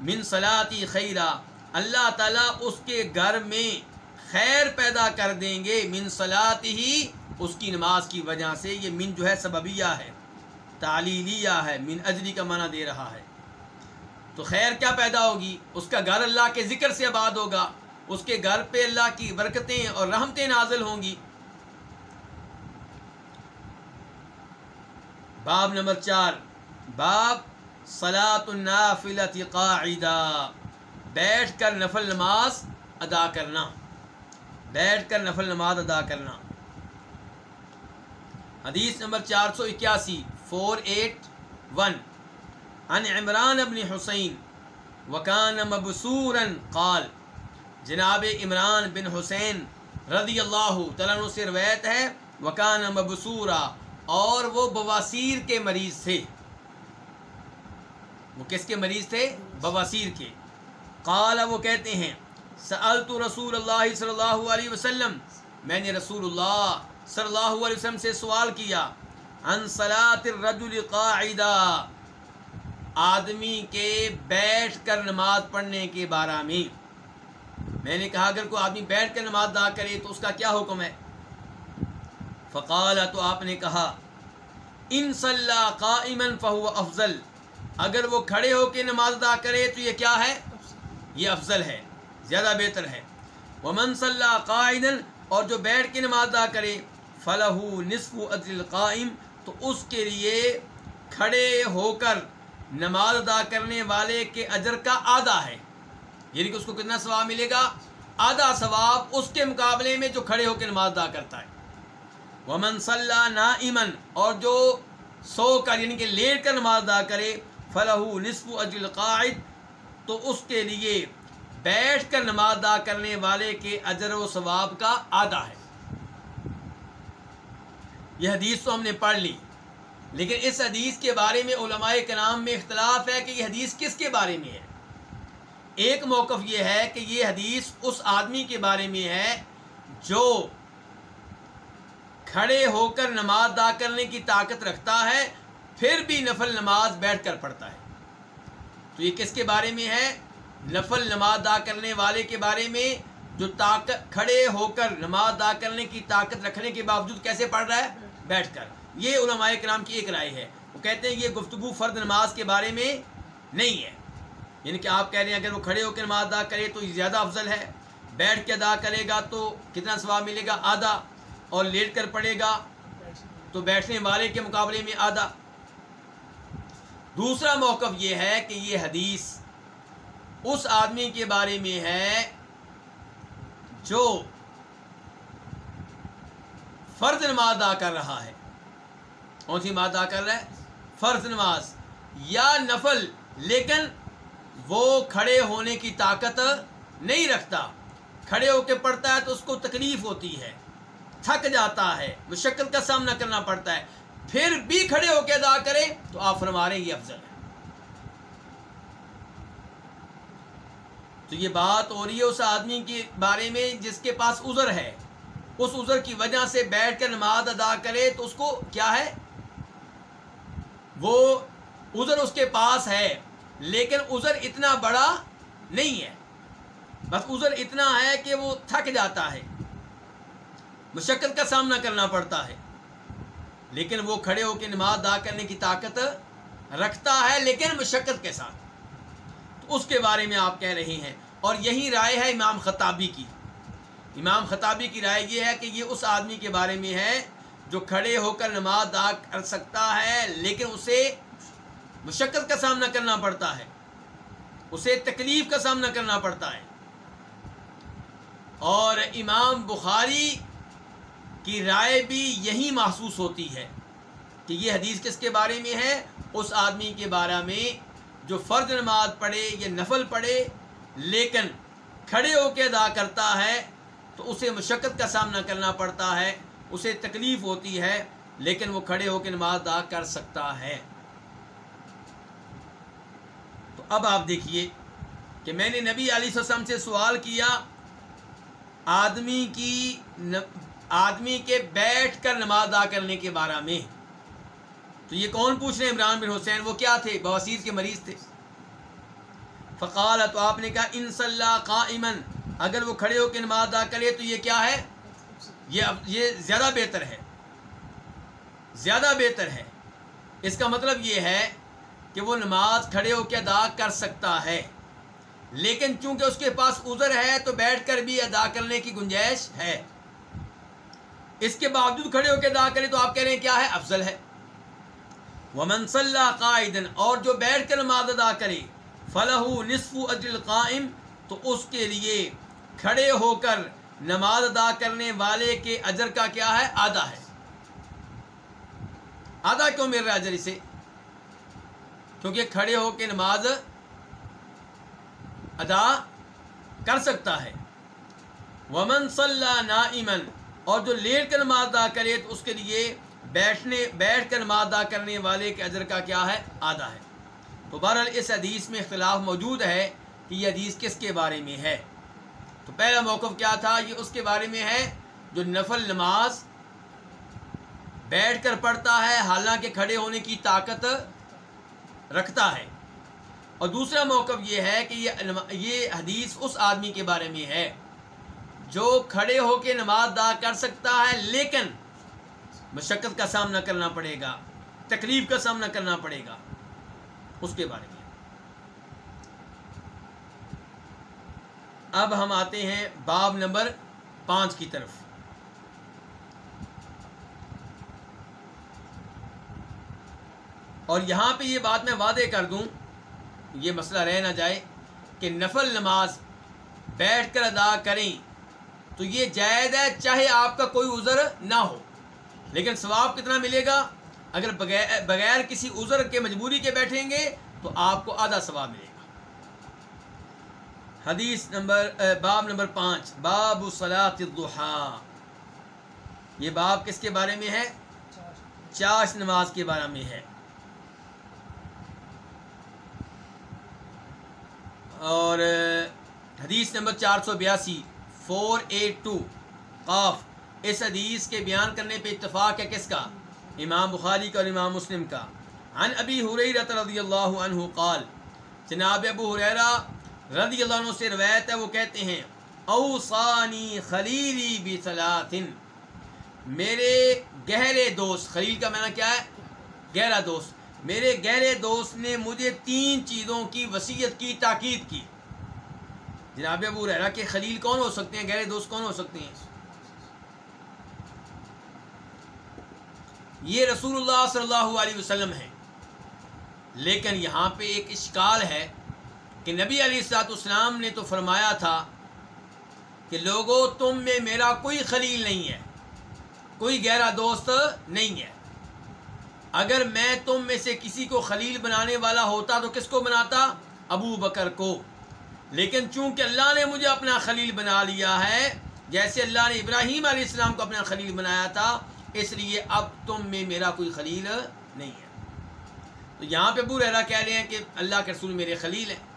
مِن صَلَاتِهِ خَيْرًا، اللہ تعالیٰ اس کے گھر میں خیر پیدا کر دیں گے، من صلاتِهِ، اس کی نماز کی وجہ سے۔ یہ من جو ہے سببیہ ہے، تعلیلیہ ہے، من اجلی کا معنی دے رہا ہے۔ تو خیر کیا پیدا ہوگی؟ اس کا گھر اللہ کے ذکر سے آباد ہوگا، اس کے گھر پہ اللہ کی برکتیں اور رحمتیں نازل ہوں گی۔ باب نمبر 4، باب صلاۃ النافلۃ قاعدہ، بیٹھ کر نفل نماز ادا کرنا، بیٹھ کر نفل نماز ادا کرنا۔ حدیث نمبر 481، 481، عن عمران بن حسین وکان مبسورا قال، جناب عمران بن حسین رضی اللہ تعالیٰ عنہ سے روایت ہے وکان مبصورا، اور وہ بواسیر کے مریض تھے. وہ کس کے مریض تھے؟ بواسیر کے. قال، وہ کہتے ہیں سألت رسول اللہ صلی اللہ علیہ وسلم، میں نے رسول اللہ صلی اللہ علیہ وسلم سے سوال کیا، عن صلاۃ الرجل قاعدا، آدمی کے بیٹھ کر نماز پڑھنے کے بارے میں. میں نے کہا اگر کوئی آدمی بیٹھ کر نماز ادا کرے تو اس کا کیا حکم ہے؟ فقال، تو آپ نے کہا ان صلی قائما فهو افضل، اگر وہ کھڑے ہو کے نماز ادا کرے تو یہ کیا ہے؟ یہ افضل ہے، زیادہ بہتر ہے. ومن صلی قاعدا، اور جو بیٹھ کے نماز ادا کرے، فلہ نصف اجر القائم، تو اس کے لیے کھڑے ہو کر نماز ادا کرنے والے کے اجر کا آدھا ہے. یعنی کہ اس کو کتنا ثواب ملے گا؟ آدھا ثواب اس کے مقابلے میں جو کھڑے ہو کے نماز ادا کرتا ہے. ومن صلی نائما، اور جو سو کر یعنی کہ لیٹ کر نماز ادا کرے، فلہ نصف اجر القاعد، تو اس کے لیے بیٹھ کر نماز ادا کرنے والے کے اجر و ثواب کا آدھا ہے. یہ حدیث تو ہم نے پڑھ لی، لیکن اس حدیث کے بارے میں علماء کرام میں اختلاف ہے کہ یہ حدیث کس کے بارے میں ہے. ایک موقف یہ ہے کہ یہ حدیث اس آدمی کے بارے میں ہے جو کھڑے ہو کر نماز ادا کرنے کی طاقت رکھتا ہے پھر بھی نفل نماز بیٹھ کر پڑھتا ہے. تو یہ کس کے بارے میں ہے؟ نفل نماز ادا کرنے والے کے بارے میں جو کھڑے ہو کر نماز ادا کرنے کی طاقت رکھنے کے باوجود کیسے پڑھ رہا ہے؟ بیٹھ کر. یہ علماء کرام کی ایک رائے ہے. وہ کہتے ہیں یہ گفتگو فرض نماز کے بارے میں نہیں ہے، یعنی کہ آپ کہہ رہے ہیں اگر وہ کھڑے ہو کے نماز ادا کرے تو یہ زیادہ افضل ہے، بیٹھ کے ادا کرے گا تو کتنا ثواب ملے گا؟ آدھا، اور لیٹ کر پڑھے گا تو بیٹھنے والے کے مقابلے میں آدھا. دوسرا موقف یہ ہے کہ یہ حدیث اس آدمی کے بارے میں ہے جو فرض نماز ادا کر رہا ہے. کون سی نماز ادا کر رہا ہے؟ فرض نماز یا نفل، لیکن وہ کھڑے ہونے کی طاقت نہیں رکھتا. کھڑے ہو کے پڑھتا ہے تو اس کو تکلیف ہوتی ہے، تھک جاتا ہے، مشقت کا سامنا کرنا پڑتا ہے، پھر بھی کھڑے ہو کے ادا کرے تو آپ فرما رہے ہیں یہ افضل ہے. تو یہ بات ہو رہی ہے اس آدمی کے بارے میں جس کے پاس عذر ہے، اس عذر کی وجہ سے بیٹھ کر نماز ادا کرے تو اس کو کیا ہے؟ وہ عذر اس کے پاس ہے لیکن عذر اتنا بڑا نہیں ہے، بس عذر اتنا ہے کہ وہ تھک جاتا ہے، مشقت کا سامنا کرنا پڑتا ہے، لیکن وہ کھڑے ہو کے نماز ادا کرنے کی طاقت رکھتا ہے لیکن مشقت کے ساتھ. تو اس کے بارے میں آپ کہہ رہے ہیں. اور یہی رائے ہے امام خطابی کی. امام خطابی کی رائے یہ ہے کہ یہ اس آدمی کے بارے میں ہے جو کھڑے ہو کر نماز ادا کر سکتا ہے لیکن اسے مشقت کا سامنا کرنا پڑتا ہے، اسے تکلیف کا سامنا کرنا پڑتا ہے. اور امام بخاری کی رائے بھی یہی محسوس ہوتی ہے کہ یہ حدیث کس کے بارے میں ہے؟ اس آدمی کے بارے میں جو فرض نماز پڑھے یا نفل پڑھے لیکن کھڑے ہو کے ادا کرتا ہے تو اسے مشقت کا سامنا کرنا پڑتا ہے، اسے تکلیف ہوتی ہے، لیکن وہ کھڑے ہو کے نماز ادا کر سکتا ہے. تو اب آپ دیکھیے کہ میں نے نبی علیہ السلام سے سوال کیا آدمی کے بیٹھ کر نماز ادا کرنے کے بارے میں. تو یہ کون پوچھ رہے ہیں؟ عمران بن حسین. وہ کیا تھے؟ بواسیر کے مریض تھے. فقال، تو آپ نے کہا ان صلی قائما، اگر وہ کھڑے ہو کے نماز ادا کرے تو یہ کیا ہے؟ یہ زیادہ بہتر ہے، زیادہ بہتر ہے. اس کا مطلب یہ ہے کہ وہ نماز کھڑے ہو کے ادا کر سکتا ہے لیکن چونکہ اس کے پاس عذر ہے تو بیٹھ کر بھی ادا کرنے کی گنجائش ہے. اس کے باوجود کھڑے ہو کے ادا کرے تو آپ کہہ رہے ہیں کیا ہے؟ افضل ہے. ومن صلی قائدا، اور جو بیٹھ کر نماز ادا کرے، فلہ نصف اجر القائم، تو اس کے لیے کھڑے ہو کر نماز ادا کرنے والے کے اجر کا کیا ہے؟ آدھا ہے. آدھا کیوں مل رہا ہے اجر اسے؟ کیونکہ کھڑے ہو کے نماز ادا کر سکتا ہے. ومن صلی نائما، اور جو لیٹ کر نماز ادا کرے تو اس کے لیے بیٹھ کر نماز ادا کرنے والے کے اجر کا کیا ہے؟ آدھا ہے۔ تو بہرحال اس حدیث میں اختلاف موجود ہے کہ یہ حدیث کس کے بارے میں ہے۔ تو پہلا موقف کیا تھا؟ یہ اس کے بارے میں ہے جو نفل نماز بیٹھ کر پڑھتا ہے حالانکہ کھڑے ہونے کی طاقت رکھتا ہے، اور دوسرا موقف یہ ہے کہ یہ حدیث اس آدمی کے بارے میں ہے جو کھڑے ہو کے نماز ادا کر سکتا ہے لیکن مشقت کا سامنا کرنا پڑے گا، تکلیف کا سامنا کرنا پڑے گا، اس کے بارے میں۔ اب ہم آتے ہیں باب نمبر 5 کی طرف۔ اور یہاں پہ یہ بات میں واضح کر دوں، یہ مسئلہ رہ نہ جائے کہ نفل نماز بیٹھ کر ادا کریں تو یہ جائز ہے چاہے آپ کا کوئی عذر نہ ہو، لیکن ثواب کتنا ملے گا؟ اگر بغیر کسی عذر کے مجبوری کے بیٹھیں گے تو آپ کو آدھا ثواب ملے گا۔ باب نمبر 5، باب صلاۃ الضحیٰ۔ یہ باب کس کے بارے میں ہے؟ چاش نماز کے بارے میں ہے۔ اور حدیث نمبر 482 قاف، اس حدیث کے بیان کرنے پہ اتفاق ہے کس کا؟ امام بخاری کا اور امام مسلم کا۔ عن ابی ہریرہ رضی اللہ عنہ قال، جناب ابو ہریرہ رضی اللہ عنہ سے روایت ہے، وہ کہتے ہیں اوصانی خلیلی بثلاث، میرے گہرے دوست، خلیل کا معنی کیا ہے؟ گہرا دوست، میرے گہرے دوست نے مجھے 3 چیزوں کی وصیت کی، تاکید کی۔ جناب ابو ہریرہ کے خلیل کون ہو سکتے ہیں؟ گہرے دوست کون ہو سکتے ہیں؟ یہ رسول اللہ صلی اللہ علیہ وسلم ہے۔ لیکن یہاں پہ ایک اشکال ہے کہ نبی علیہ الصلوۃ والسلام نے تو فرمایا تھا کہ لوگو تم میں میرا کوئی خلیل نہیں ہے، کوئی گہرا دوست نہیں ہے۔ اگر میں تم میں سے کسی کو خلیل بنانے والا ہوتا تو کس کو بناتا؟ ابو بکر کو۔ لیکن چونکہ اللہ نے مجھے اپنا خلیل بنا لیا ہے، جیسے اللہ نے ابراہیم علیہ السلام کو اپنا خلیل بنایا تھا، اس لیے اب تم میں میرا کوئی خلیل نہیں ہے۔ تو یہاں پہ ابو ہریرہ کہہ رہے ہیں کہ اللہ کے رسول میرے خلیل ہیں۔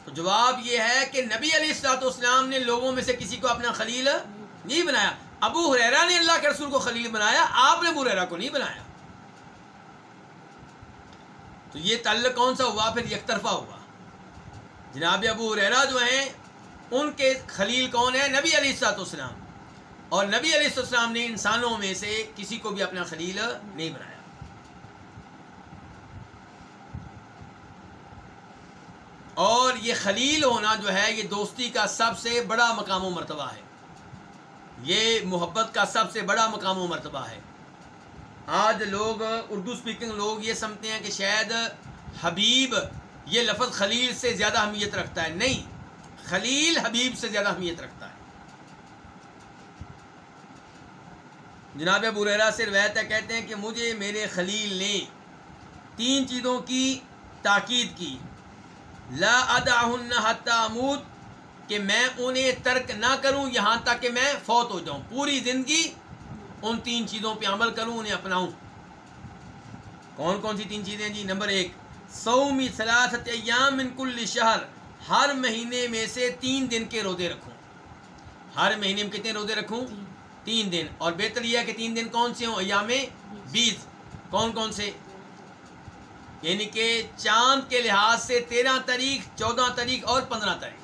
تو جواب یہ ہے کہ نبی علیہ الصلوۃ والسلام نے لوگوں میں سے کسی کو اپنا خلیل نہیں بنایا، ابو ہریرہ نے اللہ کے رسول کو خلیل بنایا، آپ نے ابو ہریرہ کو نہیں بنایا۔ تو یہ تعلق کون سا ہوا؟ پھر یک طرفہ ہوا۔ جناب ابو ہریرہ جو ہیں ان کے خلیل کون ہے؟ نبی علیہ الصلوۃ والسلام، اور نبی علیہ السلام نے انسانوں میں سے کسی کو بھی اپنا خلیل نہیں بنایا۔ اور یہ خلیل ہونا جو ہے یہ دوستی کا سب سے بڑا مقام و مرتبہ ہے، یہ محبت کا سب سے بڑا مقام و مرتبہ ہے۔ آج لوگ اردو سپیکنگ لوگ یہ سمجھتے ہیں کہ شاید حبیب یہ لفظ خلیل سے زیادہ اہمیت رکھتا ہے، نہیں، خلیل حبیب سے زیادہ اہمیت رکھتا ہے۔ جناب ابو ہریرہ سے روایت ہے، کہتے ہیں کہ مجھے میرے خلیل نے 3 چیزوں کی تاکید کی، لا ادعہن حتی اموت، کہ میں انہیں ترک نہ کروں یہاں تک کہ میں فوت ہو جاؤں، پوری زندگی ان 3 چیزوں پہ عمل کروں، انہیں اپناؤں۔ کون کون سی 3 چیزیں جی؟ نمبر 1، صوم 3 ایام من کل شہر، ہر مہینے میں سے 3 دن کے روزے رکھوں۔ ہر مہینے میں کتنے روزے رکھوں؟ 3 دن، اور بہتر یہ ہے کہ 3 دن کون سے ہوں؟ ایام 20۔ کون کون سے؟ یعنی کہ چاند کے لحاظ سے 13 تاریخ، 14 تاریخ اور 15 تاریخ۔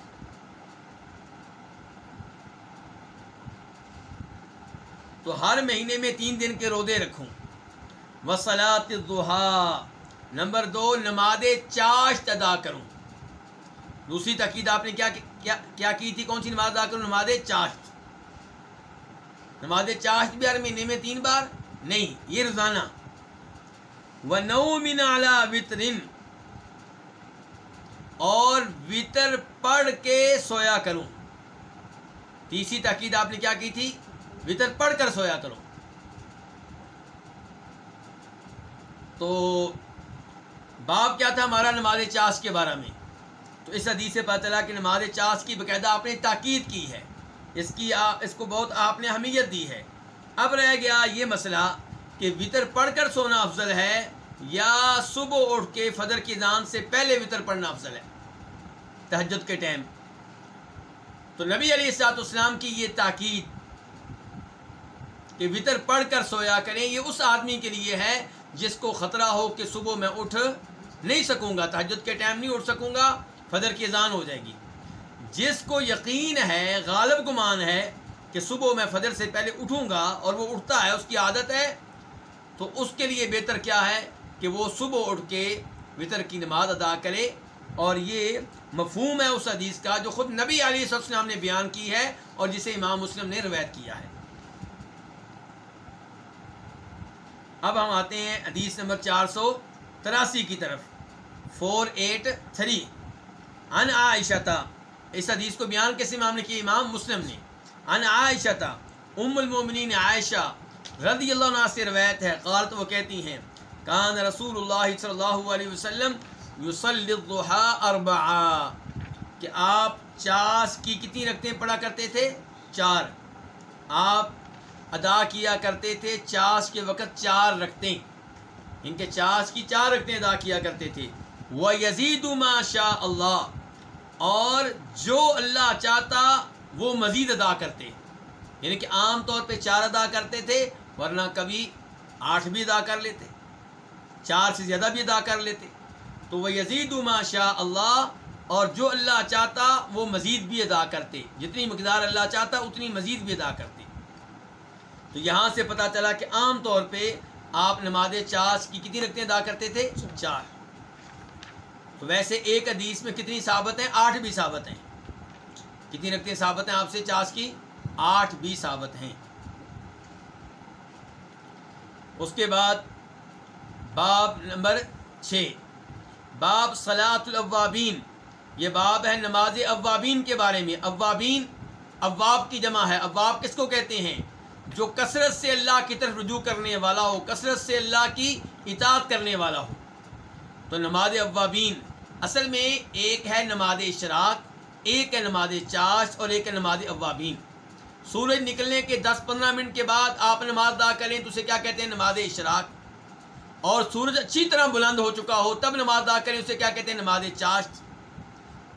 تو ہر مہینے میں 3 دن کے روزے رکھوں۔ وصلاۃ الضحیٰ، نمبر 2، نماز چاشت ادا کروں۔ دوسری تاکید آپ نے کیا کی تھی؟ کون سی نماز ادا کروں؟ نماز چاشت۔ نماز چاشت بھی ہر مہینے میں 3 بار نہیں، یہ روزانہ۔ وَنَوْمٍ عَلَىٰ وِتْرٍ، اور وطر پڑھ کے سویا کروں۔ تیسری تاکید آپ نے کیا کی تھی؟ وطر پڑھ کر سویا کرو۔ تو باب کیا تھا ہمارا؟ نماز چاش کے بارے میں۔ تو اس حدیث سے پتہ چلا کہ نماز چاش کی باقاعدہ آپ نے تاکید کی ہے اس کو بہت آپ نے اہمیت دی ہے۔ اب رہ گیا یہ مسئلہ کہ وطر پڑھ کر سونا افضل ہے یا صبح اٹھ کے فجر کی اذان سے پہلے وطر پڑھنا افضل ہے تہجد کے ٹائم۔ تو نبی علیہ الصلوۃ والسلام کی یہ تاکید کہ وطر پڑھ کر سویا کریں، یہ اس آدمی کے لیے ہے جس کو خطرہ ہو کہ صبح میں اٹھ نہیں سکوں گا، تہجد کے ٹائم نہیں اٹھ سکوں گا، فجر کی اذان ہو جائے گی۔ جس کو یقین ہے، غالب گمان ہے کہ صبح میں فجر سے پہلے اٹھوں گا اور وہ اٹھتا ہے، اس کی عادت ہے، تو اس کے لیے بہتر کیا ہے کہ وہ صبح اٹھ کے وطر کی نماز ادا کرے۔ اور یہ مفہوم ہے اس حدیث کا جو خود نبی علیہ السلام نے بیان کی ہے اور جسے امام مسلم نے روایت کیا ہے۔ اب ہم آتے ہیں حدیث نمبر 483 کی طرف، 483 عن عائشہ۔ اس حدیث کو بیان کس امام نے کیا؟ امام مسلم نے۔ عن عائشہ ام المومنین عائشہ رضی اللہ عنہا سے روایت ہے، قالت وہ کہتی ہیں کان رسول اللہ صلی اللہ علیہ وسلم یصلی الضحی اربعا، کہ آپ چاش کی کتنی رکعتیں پڑھا کرتے تھے؟ 4۔ آپ ادا کیا کرتے تھے چاش کے وقت 4 رکعتیں، ان کے چاش کی 4 رکعتیں ادا کیا کرتے تھے۔ وَيَزِيدُ مَا شَاءَ اللَّهُ، اور جو اللہ چاہتا وہ مزید ادا کرتے، یعنی کہ عام طور پہ 4 ادا کرتے تھے، ورنہ کبھی 8 بھی ادا کر لیتے، 4 سے زیادہ بھی ادا کر لیتے۔ تو وَيَزِيدُ مَا شَاءَ اللَّهُ، اور جو اللہ چاہتا وہ مزید بھی ادا کرتے، جتنی مقدار اللہ چاہتا اتنی مزید بھی ادا کرتے۔ تو یہاں سے پتہ چلا کہ عام طور پہ آپ نماز چاش کی کتنی رکعتیں ادا کرتے تھے؟ 4۔ تو ویسے ایک حدیث میں کتنی ثابت ہیں؟ 8 بھی ثابت ہیں۔ کتنی رکعتیں ثابت ہیں آپ سے چاش کی؟ 8 بھی ثابت ہیں۔ اس کے بعد باب نمبر 6، باب صلاۃ الاوابین، یہ باب ہے نماز اوابین کے بارے میں۔ اوابین، اواب کی جمع ہے۔ اواب کس کو کہتے ہیں؟ جو کثرت سے اللہ کی طرف رجوع کرنے والا ہو، کثرت سے اللہ کی اطاعت کرنے والا ہو۔ تو نماز اوابین اصل میں ایک ہے نماز اشراق، ایک ہے نماز چاش اور ایک ہے نماز اوابین۔ سورج نکلنے کے 10-15 منٹ کے بعد آپ نماز ادا کریں تو اسے کیا کہتے ہیں؟ نماز اشراق۔ اور سورج اچھی طرح بلند ہو چکا ہو تب نماز ادا کریں، اسے کیا کہتے ہیں؟ نماز چاش۔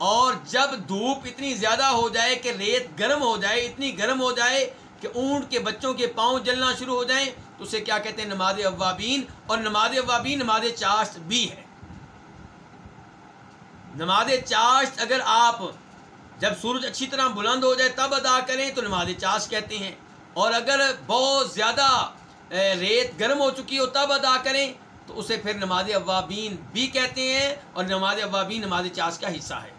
اور جب دھوپ اتنی زیادہ ہو جائے کہ ریت گرم ہو جائے، اتنی گرم ہو جائے کہ اونٹ کے بچوں کے پاؤں جلنا شروع ہو جائیں، تو اسے کیا کہتے ہیں؟ نماز اوابین۔ اور نماز اوابین نماز چاشت بھی ہے۔ نماز چاشت اگر آپ جب سورج اچھی طرح بلند ہو جائے تب ادا کریں تو نماز چاشت کہتے ہیں، اور اگر بہت زیادہ ریت گرم ہو چکی ہو تب ادا کریں تو اسے پھر نماز اوابین بھی کہتے ہیں، اور نماز اوابین نماز چاشت کا حصہ ہے۔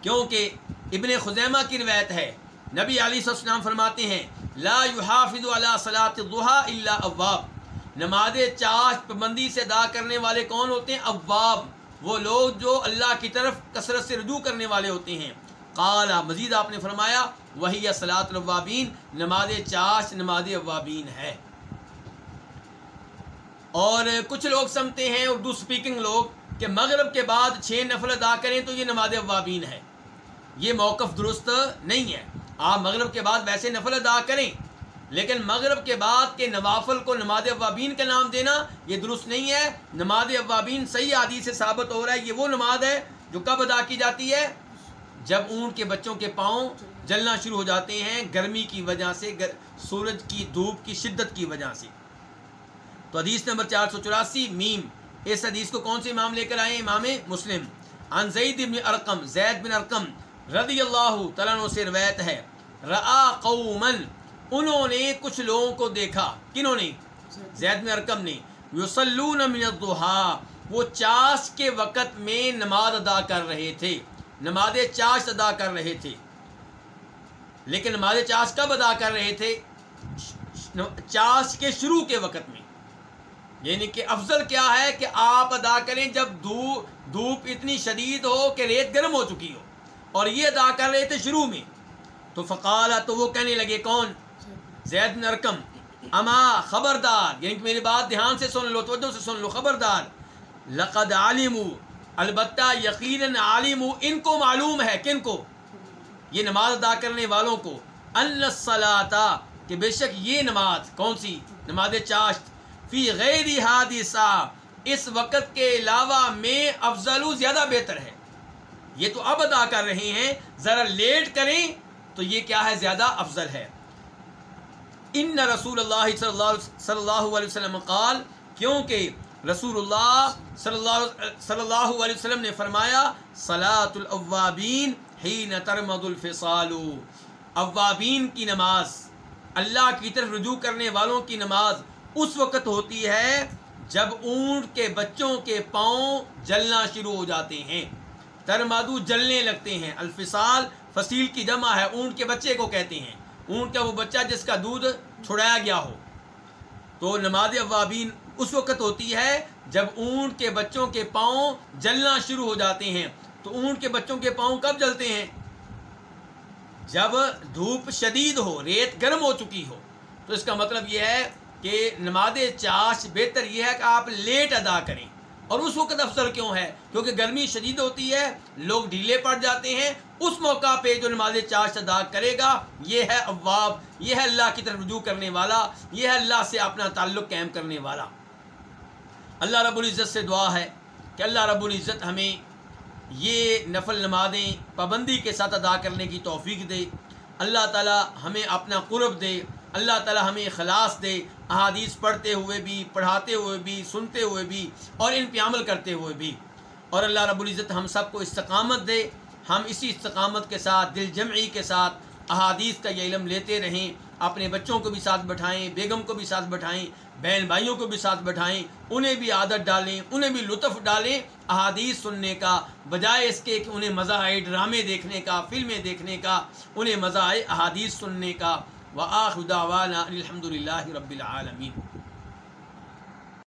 کیونکہ ابن خزیمہ کی روایت ہے، نبی علیہ السلام فرماتے ہیں لا یحافظ علی صلاۃ الضحی الا اواب، نماز چاشت پابندی سے ادا کرنے والے کون ہوتے ہیں؟ اواب، وہ لوگ جو اللہ کی طرف کثرت سے رجوع کرنے والے ہوتے ہیں۔ قال، مزید آپ نے فرمایا وہی صلاۃ الاوابین، نماز چاشت نماز اوابین ہے۔ اور کچھ لوگ سمجھتے ہیں، اردو سپیکنگ لوگ، کہ مغرب کے بعد 6 نفل ادا کریں تو یہ نماز اوابین ہے۔ یہ موقف درست نہیں ہے۔ آپ مغرب کے بعد ویسے نفل ادا کریں، لیکن مغرب کے بعد کے نوافل کو نماز اوابین کا نام دینا یہ درست نہیں ہے۔ نماز اوابین صحیح حدیث سے ثابت ہو رہا ہے، یہ وہ نماز ہے جو کب ادا کی جاتی ہے؟ جب اونٹ کے بچوں کے پاؤں جلنا شروع ہو جاتے ہیں گرمی کی وجہ سے، سورج کی دھوپ کی شدت کی وجہ سے۔ تو حدیث نمبر 484 میم، اس حدیث کو کون سے امام لے کر آئے ہیں؟ امام مسلم۔ عن زید بن ارقم، زید بن ارقم رضی اللہ تعالیٰ عنہ سے روایت ہے، رآ قوما، انہوں نے کچھ لوگوں کو دیکھا۔ کنہوں نے؟ زید بن ارقم نے۔ یصلون من الضحی، وہ چاش کے وقت میں نماز ادا کر رہے تھے، نماز چاش ادا کر رہے تھے۔ لیکن نماز چاش کب ادا کر رہے تھے؟ چاش کے شروع کے وقت میں، یعنی کہ افضل کیا ہے کہ آپ ادا کریں جب دھوپ اتنی شدید ہو کہ ریت گرم ہو چکی ہو، اور یہ ادا کر رہے تھے شروع میں۔ تو فقال، تو وہ کہنے لگے، کون؟ زید بن ارقم، اما خبردار، یعنی کہ میری بات دھیان سے سن لو، توجہ سے سن لو، خبردار، لقد علموا، البتہ یقیناً علموا، ان کو معلوم ہے، کن کو؟ یہ نماز ادا کرنے والوں کو، ان الصلاۃ کہ بے شک یہ نماز، کون سی؟ نماز چاشت، فی غیر حادثہ اس وقت کے علاوہ میں افضل زیادہ بہتر ہے. یہ تو اب ادا کر رہے ہیں، ذرا لیٹ کریں تو یہ کیا ہے؟ زیادہ افضل ہے. ان رسول اللہ صلی اللہ علیہ وسلم قال کیونکہ رسول اللہ صلی اللہ علیہ وسلم نے فرمایا صلاۃ الاوابین حین ترمد الفصال، اوابین کی نماز، اللہ کی طرف رجوع کرنے والوں کی نماز اس وقت ہوتی ہے جب اونٹ کے بچوں کے پاؤں جلنا شروع ہو جاتے ہیں. ترمدو جلنے لگتے ہیں، الفصال فصیل کی جمع ہے، اونٹ کے بچے کو کہتے ہیں، اونٹ کا وہ بچہ جس کا دودھ چھڑایا گیا ہو. تو نماز اوابین اس وقت ہوتی ہے جب اونٹ کے بچوں کے پاؤں جلنا شروع ہو جاتے ہیں. تو اونٹ کے بچوں کے پاؤں کب جلتے ہیں؟ جب دھوپ شدید ہو، ریت گرم ہو چکی ہو. تو اس کا مطلب یہ ہے کہ نماز چاش بہتر یہ ہے کہ آپ لیٹ ادا کریں. اور اس وقت افضل کیوں ہے؟ کیونکہ گرمی شدید ہوتی ہے، لوگ ڈھیلے پڑ جاتے ہیں. اس موقع پہ جو نماز چاش ادا کرے گا یہ ہے اواب، یہ ہے اللہ کی طرف رجوع کرنے والا، یہ ہے اللہ سے اپنا تعلق قائم کرنے والا. اللہ رب العزت سے دعا ہے کہ اللہ رب العزت ہمیں یہ نفل نمازیں پابندی کے ساتھ ادا کرنے کی توفیق دے. اللہ تعالی ہمیں اپنا قرب دے، اللہ تعالی ہمیں اخلاص دے، احادیث پڑھتے ہوئے بھی، پڑھاتے ہوئے بھی، سنتے ہوئے بھی اور ان پہ عمل کرتے ہوئے بھی. اور اللہ رب العزت ہم سب کو استقامت دے، ہم اسی استقامت کے ساتھ دل جمعی کے ساتھ احادیث کا یہ علم لیتے رہیں. اپنے بچوں کو بھی ساتھ بٹھائیں، بیگم کو بھی ساتھ بٹھائیں، بہن بھائیوں کو بھی ساتھ بٹھائیں، انہیں بھی عادت ڈالیں، انہیں بھی لطف ڈالیں احادیث سننے کا، بجائے اس کے کہ انہیں مزہ آئے ڈرامے دیکھنے کا، فلمیں دیکھنے کا، انہیں مزہ آئے احادیث سننے کا. وآخر دعوانا الحمد للہ رب العالمین.